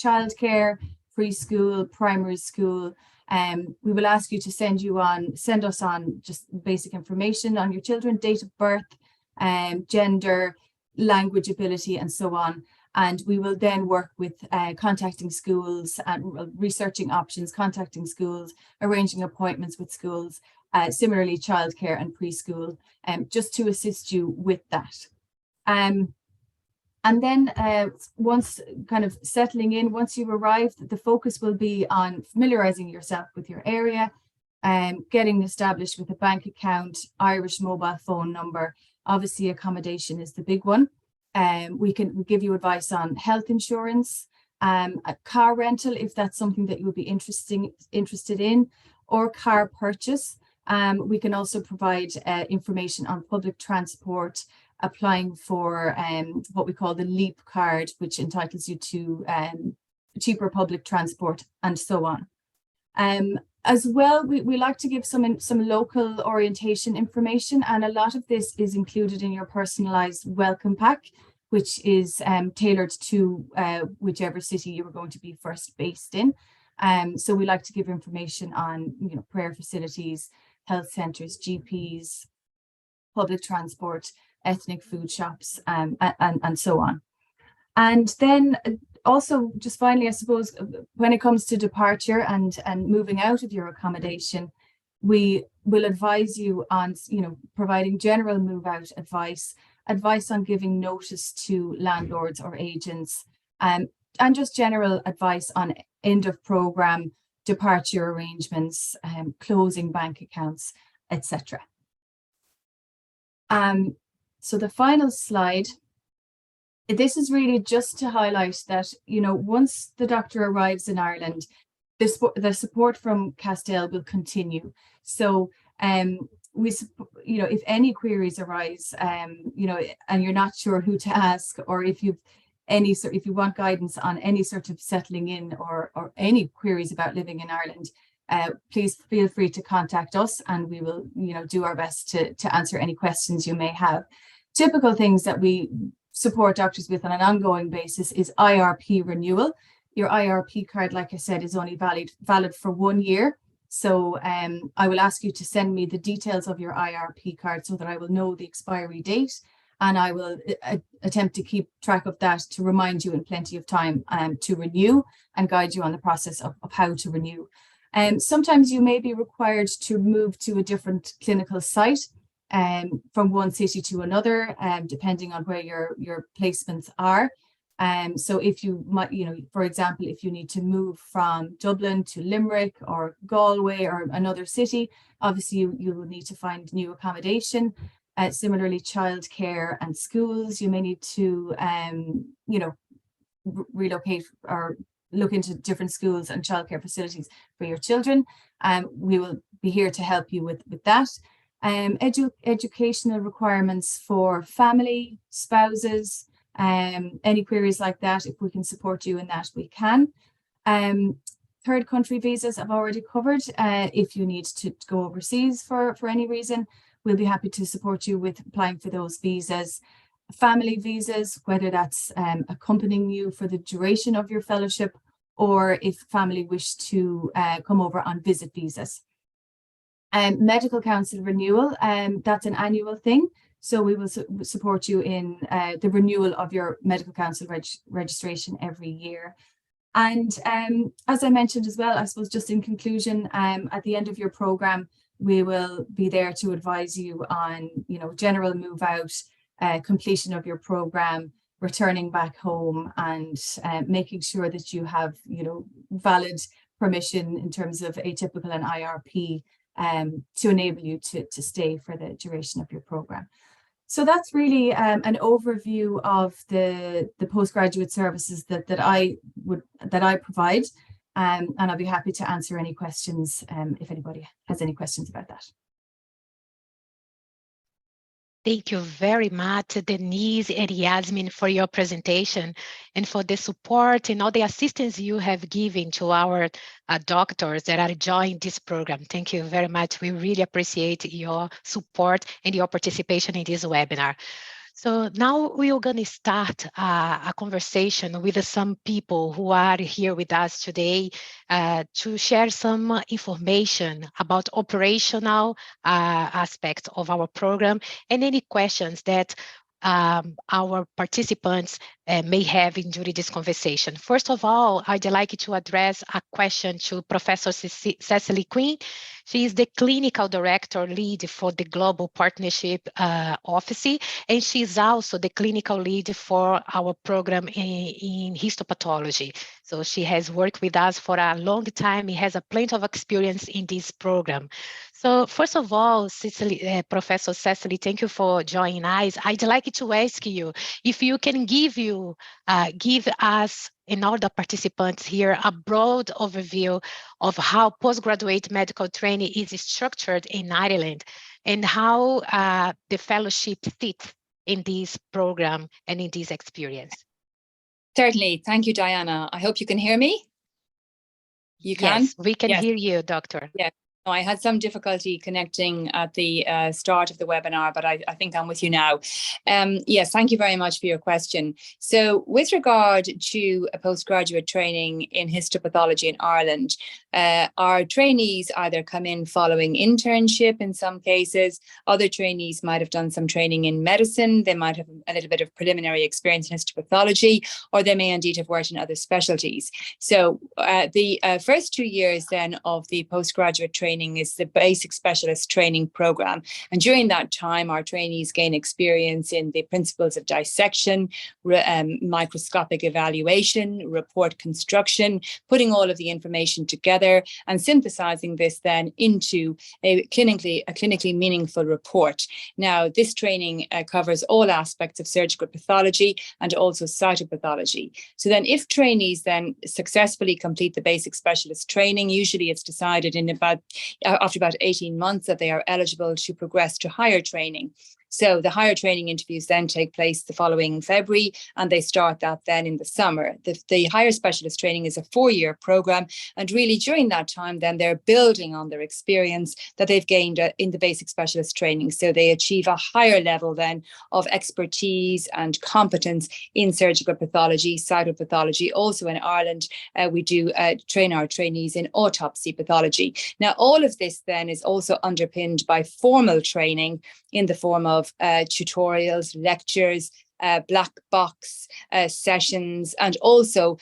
childcare, preschool, primary school, we will ask you to send us on just basic information on your children, date of birth, gender, language ability, and so on. And we will then work with contacting schools and researching options, contacting schools, arranging appointments with schools, similarly childcare and preschool, just to assist you with that. And then once kind of settling in, once you arrive, the focus will be on familiarizing yourself with your area, getting established with a bank account, Irish mobile phone number. Obviously, accommodation is the big one. We give you advice on health insurance, a car rental, if that's something that you would be interested in, or car purchase. We can also provide information on public transport, applying for what we call the LEAP card, which entitles you to cheaper public transport, and so on. As well, we like to give some local orientation information, and a lot of this is included in your personalized welcome pack, which is tailored to whichever city you were going to be first based in. So we like to give information on, you know, prayer facilities, health centres, GPs, public transport, ethnic food shops, and so on. And then also, just finally, I suppose, when it comes to departure and moving out of your accommodation, we will advise you on, you know, providing general move out advice on giving notice to landlords or agents, and just general advice on end of program, departure arrangements, closing bank accounts, etc. So the final slide, this is really just to highlight that, you know, once the doctor arrives in Ireland, the support from Castel will continue. So you know, if any queries arise, you know, and you're not sure who to ask, or if you want guidance on any sort of settling in or any queries about living in Ireland, please feel free to contact us, and we will, you know, do our best to answer any questions you may have. Typical things that we support doctors with on an ongoing basis is IRP renewal. Your IRP card, like I said, is only valid for 1 year. So I will ask you to send me the details of your IRP card so that I will know the expiry date, and I will attempt to keep track of that to remind you in plenty of time to renew and guide you on the process of how to renew. Sometimes you may be required to move to a different clinical site from one city to another, depending on where your placements are. So if you might, you know, for example, if you need to move from Dublin to Limerick or Galway or another city, obviously you will need to find new accommodation. Similarly, childcare and schools, you may need to, you know, relocate or look into different schools and childcare facilities for your children. We will be here to help you with that. Educational requirements for family, spouses, any queries like that, if we can support you in that, we can. Third country visas I've already covered. If you need to go overseas for any reason, we'll be happy to support you with applying for those visas. Family visas, whether that's accompanying you for the duration of your fellowship, or if family wish to come over on visit visas. Medical council renewal, that's an annual thing. So we will support you in the renewal of your medical council registration every year. And as I mentioned as well, I suppose just in conclusion, at the end of your program, we will be there to advise you on, you know, general move out, completion of your program, returning back home, and making sure that you have, you know, valid permission in terms of atypical and IRP to enable you to stay for the duration of your program. So that's really an overview of the postgraduate services that I provide, and I'll be happy to answer any questions if anybody has any questions about that. Thank you very much, Denise and Yasmin, for your presentation and for the support and all the assistance you have given to our doctors that are joining this program. Thank you very much. We really appreciate your support and your participation in this webinar. So now we are going to start a conversation with some people who are here with us today to share some information about operational aspects of our program and any questions that our participants may have during this conversation. First of all, I'd like to address a question to Professor Cecily Quinn. She is the Clinical Director Lead for the Global Partnership Office, and she is also the Clinical Lead for our program in histopathology. So she has worked with us for a long time. He has a plenty of experience in this program. So first of all, Professor Cecily, thank you for joining us. I'd like to ask you if you can give us and all the participants here a broad overview of how postgraduate medical training is structured in Ireland and how the fellowship fits in this program and in this experience. Certainly. Thank you, Diana. I hope you can hear me. You can? Yes, we can hear you, Doctor. Yeah. I had some difficulty connecting at the start of the webinar, but I think I'm with you now. Yes, thank you very much for your question. So with regard to a postgraduate training in histopathology in Ireland, our trainees either come in following internship in some cases. Other trainees might have done some training in medicine. They might have a little bit of preliminary experience in histopathology, or they may indeed have worked in other specialties. So the first 2 years then of the postgraduate training is the basic specialist training program. And during that time, our trainees gain experience in the principles of dissection, microscopic evaluation, report construction, putting all of the information together and synthesizing this then into a clinically meaningful report. Now, this training covers all aspects of surgical pathology and also cytopathology. So then if trainees then successfully complete the basic specialist training, usually it's decided in after about 18 months that they are eligible to progress to higher training. So the higher training interviews then take place the following February, and they start that then in the summer. The higher specialist training is a 4-year program, and really during that time then they're building on their experience that they've gained in the basic specialist training. So they achieve a higher level then of expertise and competence in surgical pathology, cytopathology. Also in Ireland, we do train our trainees in autopsy pathology. Now, all of this then is also underpinned by formal training in the form of tutorials, lectures, black box sessions, and also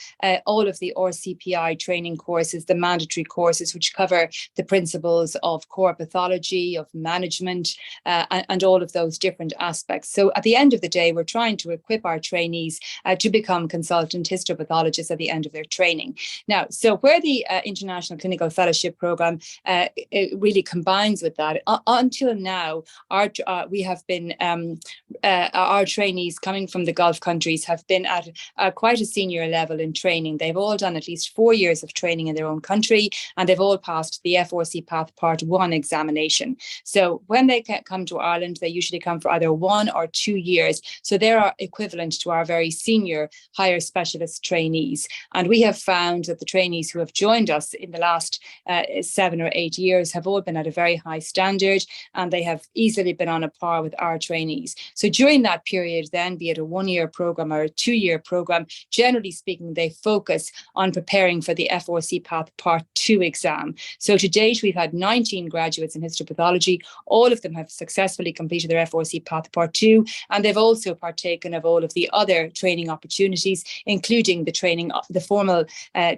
all of the RCPI training courses, the mandatory courses, which cover the principles of core pathology, of management, and all of those different aspects. So at the end of the day, we're trying to equip our trainees to become consultant histopathologists at the end of their training. Now, so where the International Clinical Fellowship Programme it really combines with that, until now, we have been, our trainees coming from the Gulf countries have been at quite a senior level in training. They've all done at least 4 years of training in their own country, and they've all passed the FRC Path Part 1 examination. So when they come to Ireland, they usually come for either 1 or 2 years. So they're equivalent to our very senior higher specialist trainees. And we have found that the trainees who have joined us in the last 7 or 8 years have all been at a very high standard, and they have easily been on a par with our trainees. So during that period then, be it a 1-year program or a 2-year program, generally speaking, they focus on preparing for the FRC Path Part 2 exam. So to date, we've had 19 graduates in histopathology. All of them have successfully completed their FRC Path Part 2, and they've also partaken of all of the other training opportunities, including the training, the formal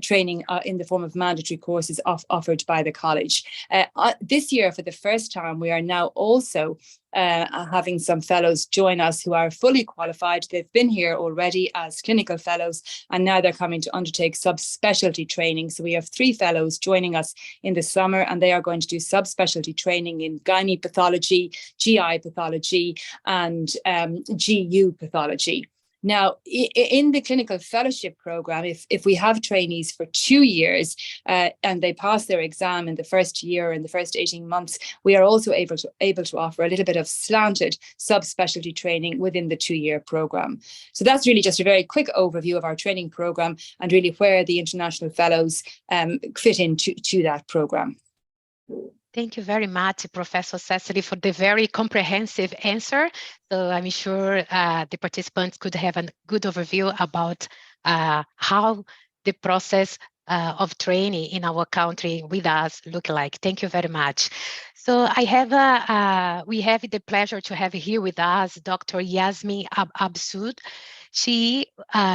training in the form of mandatory courses offered by the college. This year, for the first time, we are now also having some fellows join us who are fully qualified. They've been here already as clinical fellows, and now they're coming to undertake subspecialty training. So we have 3 fellows joining us in the summer, and they are going to do subspecialty training in gynae pathology, GI pathology, and GU pathology. Now, in the clinical fellowship program, if we have trainees for 2 years and they pass their exam in the first year, in the first 18 months, we are also able to offer a little bit of slanted subspecialty training within the 2-year program. So that's really just a very quick overview of our training program and really where the international fellows fit into that program. Thank you very much, Professor Cecily, for the very comprehensive answer. So I'm sure the participants could have a good overview about how the process of training in our country with us look like. Thank you very much. So we have the pleasure to have here with us Dr. Yasmin Absoud. She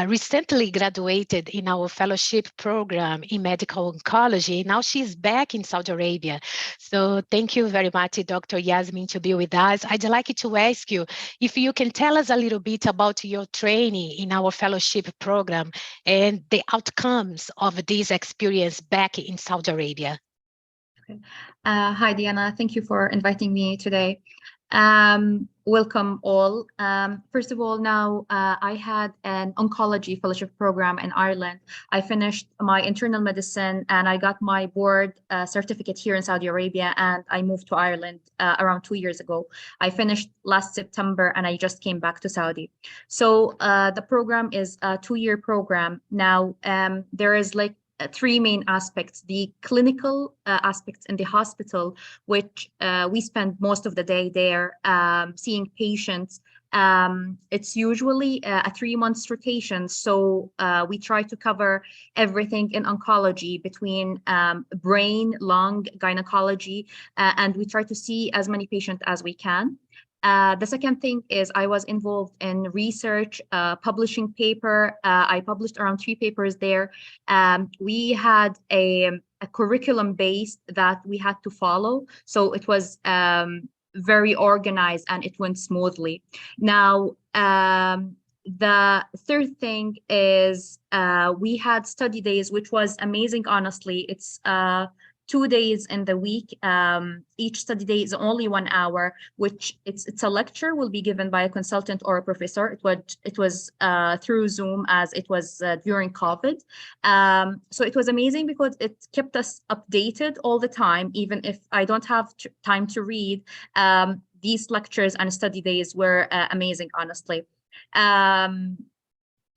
recently graduated in our fellowship program in medical oncology. Now she's back in Saudi Arabia. So thank you very much, Dr. Yasmin, to be with us. I'd like to ask you if you can tell us a little bit about your training in our fellowship program and the outcomes of this experience back in Saudi Arabia. Okay. Hi, Diana. Thank you for inviting me today. Welcome all. First of all, now I had an oncology fellowship program in Ireland. I finished my internal medicine and I got my board certificate here in Saudi Arabia, and I moved to Ireland around 2 years ago. I finished last September and I just came back to Saudi. So the program is a 2-year program. Now there is like 3 main aspects: the clinical aspects in the hospital, which we spend most of the day there seeing patients. It's usually a 3-month rotation. So we try to cover everything in oncology between brain, lung, gynecology, and we try to see as many patients as we can. The second thing is I was involved in research, publishing paper. I published around 3 papers there. We had a curriculum base that we had to follow. So it was very organized and it went smoothly. Now, the third thing is we had study days, which was amazing, honestly. It's 2 days in the week. Each study day is only 1 hour, which it's a lecture will be given by a consultant or a professor. It was through Zoom, as it was during COVID. So it was amazing because it kept us updated all the time, even if I don't have time to read. These lectures and study days were amazing, honestly.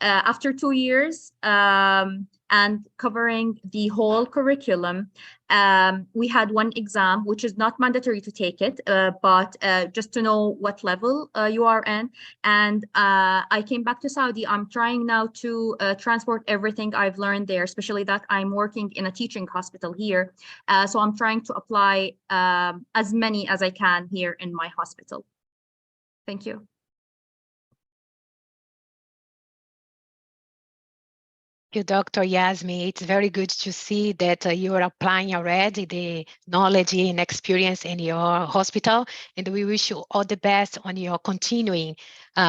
After 2 years and covering the whole curriculum, we had 1 exam, which is not mandatory to take it, but just to know what level you are in. And I came back to Saudi. I'm trying now to transport everything I've learned there, especially that I'm working in a teaching hospital here. So I'm trying to apply as many as I can here in my hospital. Thank you. You, Dr. Yasmin. It's very good to see that you are applying already the knowledge and experience in your hospital, and we wish you all the best on your continuing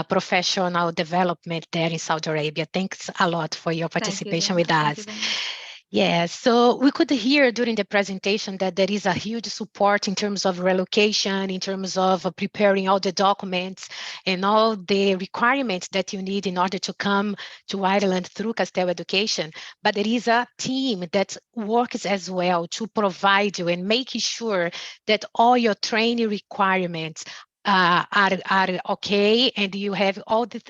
professional development there in Saudi Arabia. Thanks a lot for your participation with us. Yes, so we could hear during the presentation that there is a huge support in terms of relocation, in terms of preparing all the documents and all the requirements that you need in order to come to Ireland through Castel Education. But there is a team that works as well to provide you and making sure that all your training requirements are okay, and you have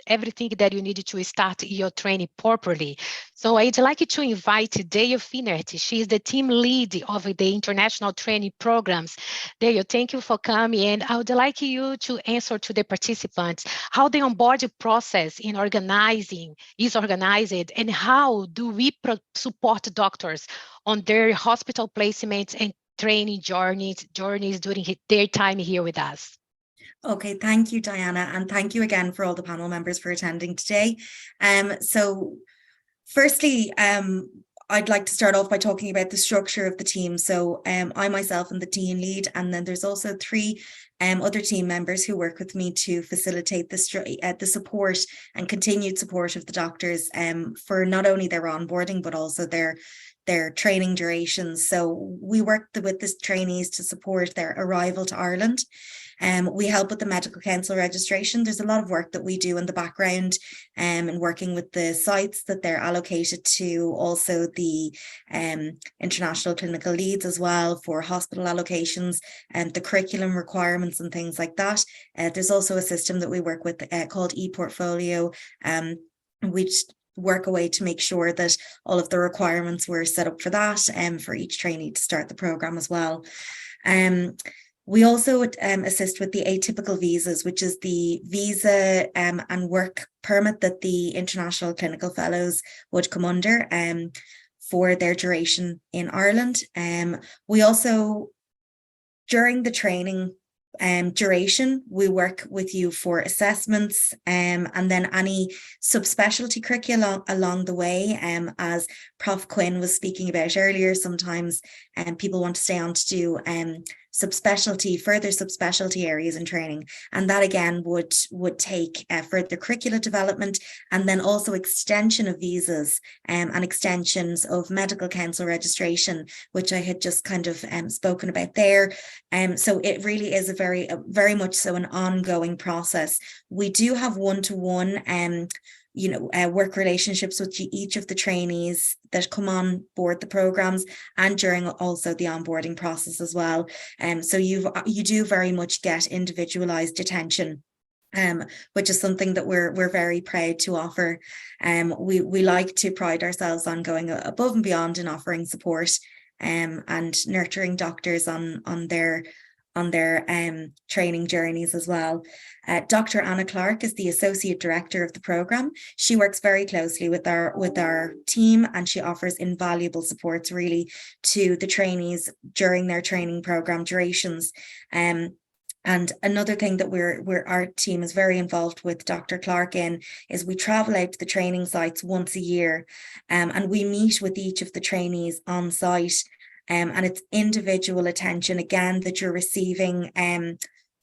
everything that you need to start your training properly. So I'd like to invite Dale Finert. She is the team lead of the international training programs. Dale, thank you for coming, and I would like you to answer to the participants how the onboarding process in organizing is organized, and how do we support doctors on their hospital placements and training journeys during their time here with us. Okay, thank you, Diana, and thank you again for all the panel members for attending today. So firstly, I'd like to start off by talking about the structure of the team. So I myself am the team lead, and then there's also 3 other team members who work with me to facilitate the support and continued support of the doctors for not only their onboarding, but also their training durations. So we work with the trainees to support their arrival to Ireland. We help with the medical council registration. There's a lot of work that we do in the background and working with the sites that they're allocated to, also the international clinical leads as well for hospital allocations and the curriculum requirements and things like that. There's also a system that we work with called ePortfolio, which work away to make sure that all of the requirements were set up for that for each trainee to start the program as well. We also assist with the atypical visas, which is the visa and work permit that the international clinical fellows would come under. for their duration in Ireland. We also, during the training duration, we work with you for assessments and then any subspecialty curricula along the way. As Prof. Quinn was speaking about earlier, sometimes people want to stay on to do further subspecialty areas in training, and that again would take further curricula development, and then also extension of visas and extensions of medical council registration, which I had just kind of spoken about there. So it really is a very much so an ongoing process. We do have one-to-one work relationships with each of the trainees that come on board the programs, and during also the onboarding process as well. So you do very much get individualized attention, which is something that we're very proud to offer. We like to pride ourselves on going above and beyond in offering support and nurturing doctors on their training journeys as well. Dr. Anna Clark is the Associate Director of the programme. She works very closely with our team, and she offers invaluable supports really to the trainees during their training programme durations. And another thing that our team is very involved with Dr. Clark in is we travel out to the training sites once a year, and we meet with each of the trainees on site. And it's individual attention again that you're receiving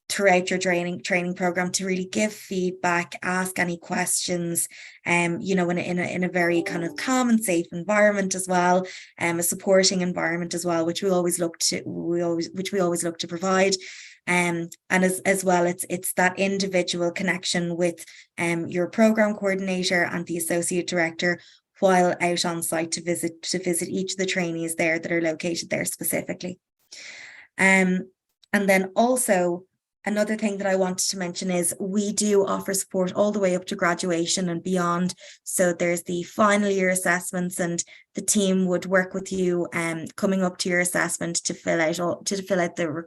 throughout your training program, to really give feedback, ask any questions, in a very kind of calm and safe environment as well, a supporting environment as well, which we always look to provide. And as well, it's that individual connection with your program coordinator and the associate director while out on site to visit each of the trainees there that are located there specifically. And then also another thing that I wanted to mention is we do offer support all the way up to graduation and beyond. So there's the final year assessments, and the team would work with you coming up to your assessment to fill out the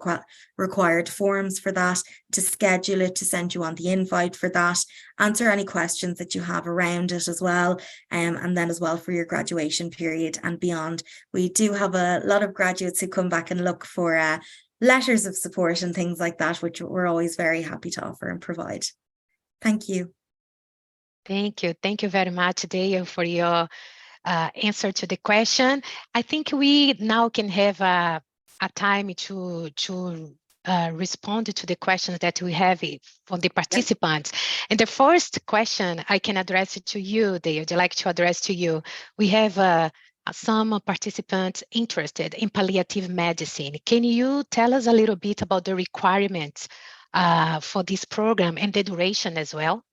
required forms for that, to schedule it, to send you on the invite for that, answer any questions that you have around it as well, and then as well for your graduation period and beyond. We do have a lot of graduates who come back and look for letters of support and things like that, which we're always very happy to offer and provide. Thank you. Thank you. Thank you very much, Dale, for your answer to the question. I think we now can have a time to respond to the questions that we have from the participants. And the first question I can address it to you, Dale. I'd like to address to you. We have some participants interested in palliative medicine. Can you tell us a little bit about the requirements for this program and the duration as well?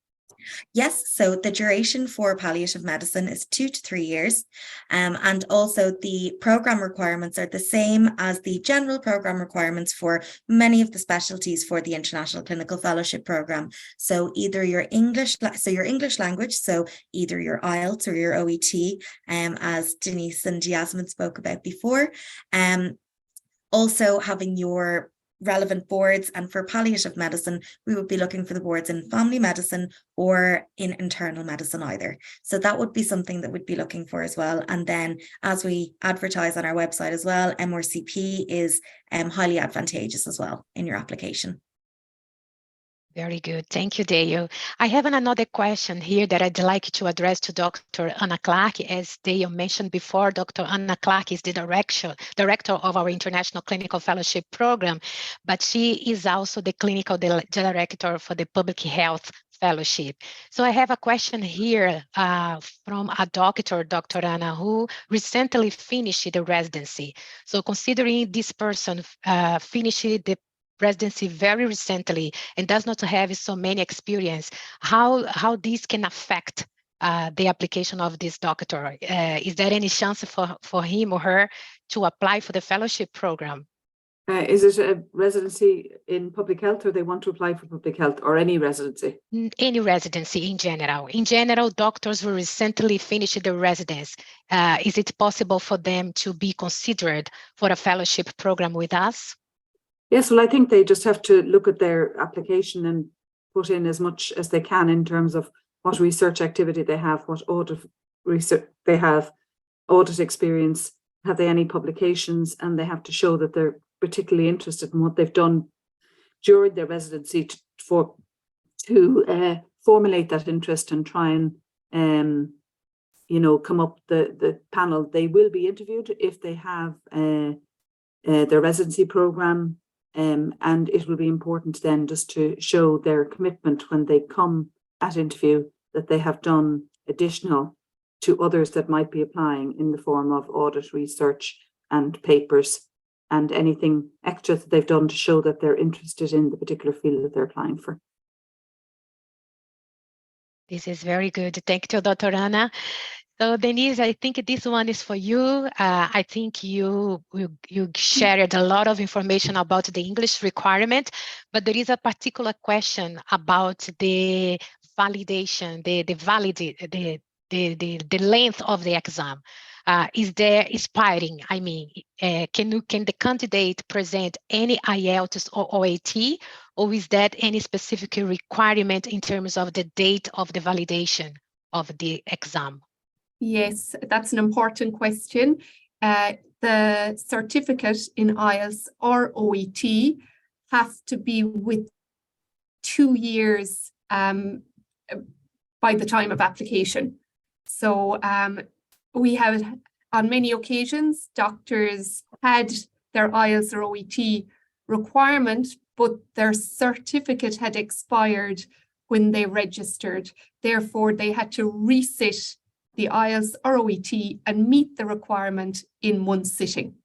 Yes, so the duration for palliative medicine is 2 to 3 years, and also the program requirements are the same as the general program requirements for many of the specialties for the International Clinical Fellowship Program. So either your English language, so either your IELTS or your OET, as Denise and Yasmin spoke about before, also having your relevant boards. And for palliative medicine, we would be looking for the boards in family medicine or in internal medicine either. So that would be something that we'd be looking for as well. And then as we advertise on our website as well, MRCP is highly advantageous as well in your application. Very good. Thank you, Dale. I have another question here that I'd like to address to Dr. Anna Clark. As Dale mentioned before, Dr. Anna Clark is the director of our International Clinical Fellowship Program, but she is also the clinical director for the Public Health Fellowship. So I have a question here from a doctor, Dr. Anna, who recently finished the residency. So considering this person finished the residency very recently and does not have so many experience, how this can affect the application of this doctor? Is there any chance for him or her to apply for the fellowship program? Is it a residency in public health, or they want to apply for public health, or any residency? Any residency in general. In general, doctors who recently finished their residence, is it possible for them to be considered for a fellowship program with us? Yes, well, I think they just have to look at their application and put in as much as they can in terms of what research activity they have, what audit research they have, audit experience? Have they any publications? And they have to show that they're particularly interested in what they've done during their residency to formulate that interest and try and come up the panel. They will be interviewed if they have their residency program, and it will be important then just to show their commitment when they come at interview that they have done additional to others that might be applying in the form of audit, research and papers, and anything extra that they've done to show that they're interested in the particular field that they're applying for. This is very good. Thank you, Dr. Anna. So Denise, I think this one is for you. I think you shared a lot of information about the English requirement, but there is a particular question about the validation, the length of the exam. Is there expiring? I mean, can the candidate present any IELTS or OAT, or is that any specific requirement in terms of the date of the validation of the exam? Yes, that's an important question. The certificate in IELTS or OET have to be with 2 years by the time of application. So we have, on many occasions, doctors had their IELTS or OET requirement, but their certificate had expired when they registered. Therefore, they had to resit the IELTS or OET and meet the requirement in one sitting.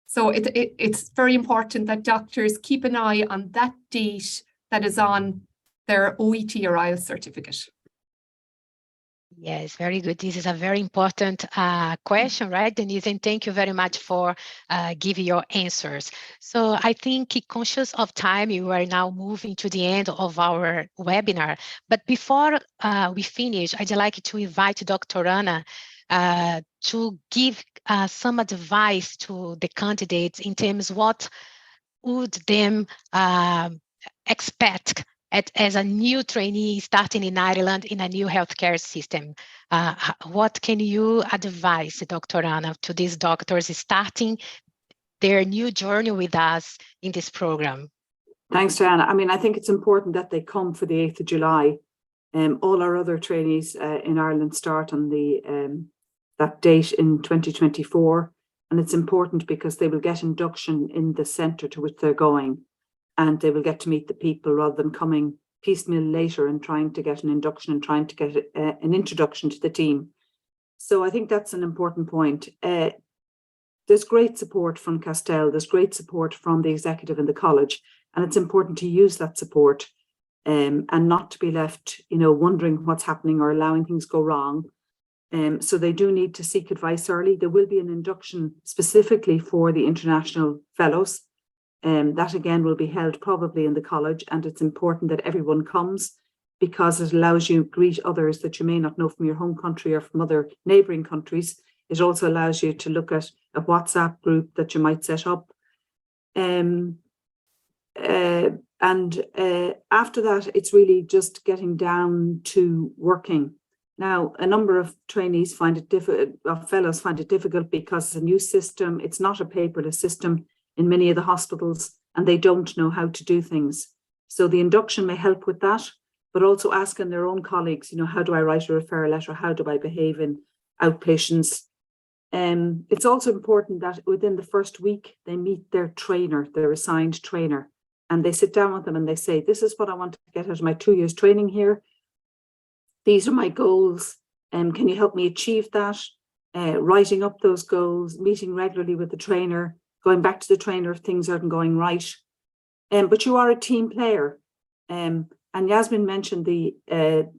So it's very important that doctors keep an eye on that date that is on their OET or IELTS certificate. Yes, very good. This is a very important question, right, Denise? And thank you very much for giving your answers. So I think, conscious of time, you are now moving to the end of our webinar. But before we finish, I'd like to invite Dr. Anna to give some advice to the candidates in terms of what would them expect as a new trainee starting in Ireland in a new healthcare system. What can you advise, Dr. Anna, to these doctors starting their new journey with us in this program? Thanks, Diana. I mean, I think it's important that they come for the 8th of July. All our other trainees in Ireland start on that date in 2024. And it's important because they will get induction in the centre to which they're going. And they will get to meet the people rather than coming piecemeal later and trying to get an induction and trying to get an introduction to the team. So I think that's an important point. There's great support from Castel. There's great support from the executive and the college. And it's important to use that support and not to be left, wondering what's happening or allowing things go wrong. So they do need to seek advice early. There will be an induction specifically for the international fellows. That again will be held probably in the college, and it's important that everyone comes because it allows you to greet others that you may not know from your home country or from other neighbouring countries. It also allows you to look at a WhatsApp group that you might set up. And after that, it's really just getting down to working. Now, a number of trainees find it difficult, fellows find it difficult because it's a new system. It's not a paperless system in many of the hospitals, and they don't know how to do things. So the induction may help with that, but also asking their own colleagues, how do I write a referral letter? How do I behave in outpatients? It's also important that within the first week, they meet their trainer, their assigned trainer, and they sit down with them and they say, this is what I want to get out of my 2 years training here. These are my goals. Can you help me achieve that? Writing up those goals, meeting regularly with the trainer, going back to the trainer if things aren't going right. But you are a team player. And Yasmin mentioned the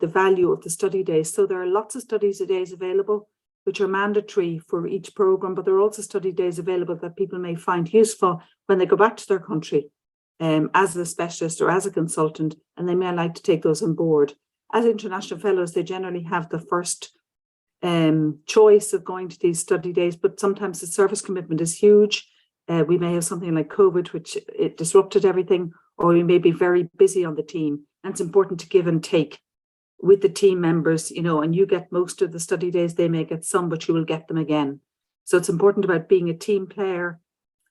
value of the study days. So there are lots of study days available, which are mandatory for each program, but there are also study days available that people may find useful when they go back to their country as a specialist or as a consultant, and they may like to take those on board. As international fellows, they generally have the first choice of going to these study days, but sometimes the service commitment is huge. We may have something like COVID, which it disrupted everything, or we may be very busy on the team. And it's important to give and take. with the team members, you know, and you get most of the study days, they may get some, but you will get them again. So it's important about being a team player,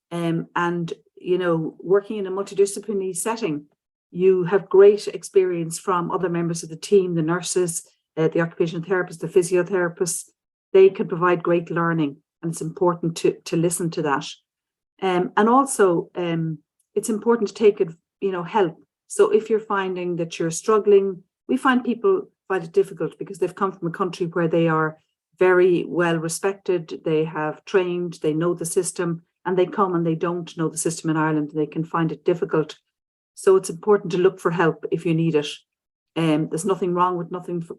and, you know, working in a multidisciplinary setting. You have great experience from other members of the team, the nurses, the occupational therapists, the physiotherapists. They can provide great learning, and it's important to listen to that. And also, it's important to take, you know, help. So if you're finding that you're struggling, we find people find it difficult because they've come from a country where they are very well respected, they have trained, they know the system, and they come and they don't know the system in Ireland, and they can find it difficult. So it's important to look for help if you need it. There's nothing wrong with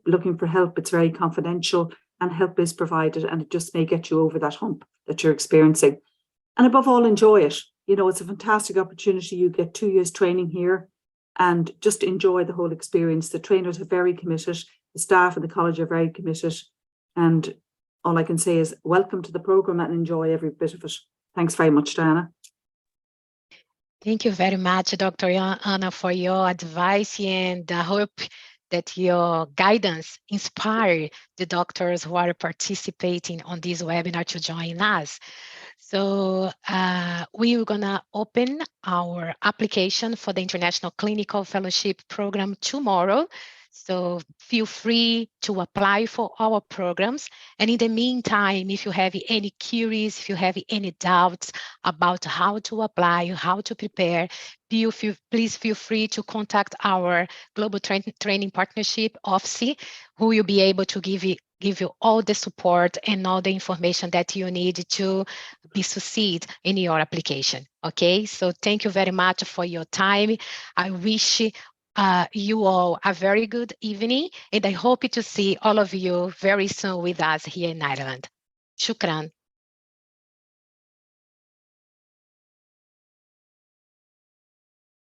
looking for help. It's very confidential, and help is provided, and it just may get you over that hump that you're experiencing. And above all, enjoy it. You know, it's a fantastic opportunity. You get 2 years training here, and just enjoy the whole experience. The trainers are very committed. The staff and the college are very committed. And all I can say is welcome to the program and enjoy every bit of it. Thanks very much, Diana. Thank you very much, Dr. Anna, for your advice, and I hope that your guidance inspire the doctors who are participating on this webinar to join us. So we are gonna open our application for the International Clinical Fellowship Program tomorrow. So feel free to apply for our programs. And in the meantime, if you have any queries, if you have any doubts about how to apply, how to prepare, please feel free to contact our Global Training Partnership office, who will be able to give you all the support and all the information that you need to succeed in your application. Okay, so thank you very much for your time. I wish you all a very good evening, and I hope to see all of you very soon with us here in Ireland. Shukran.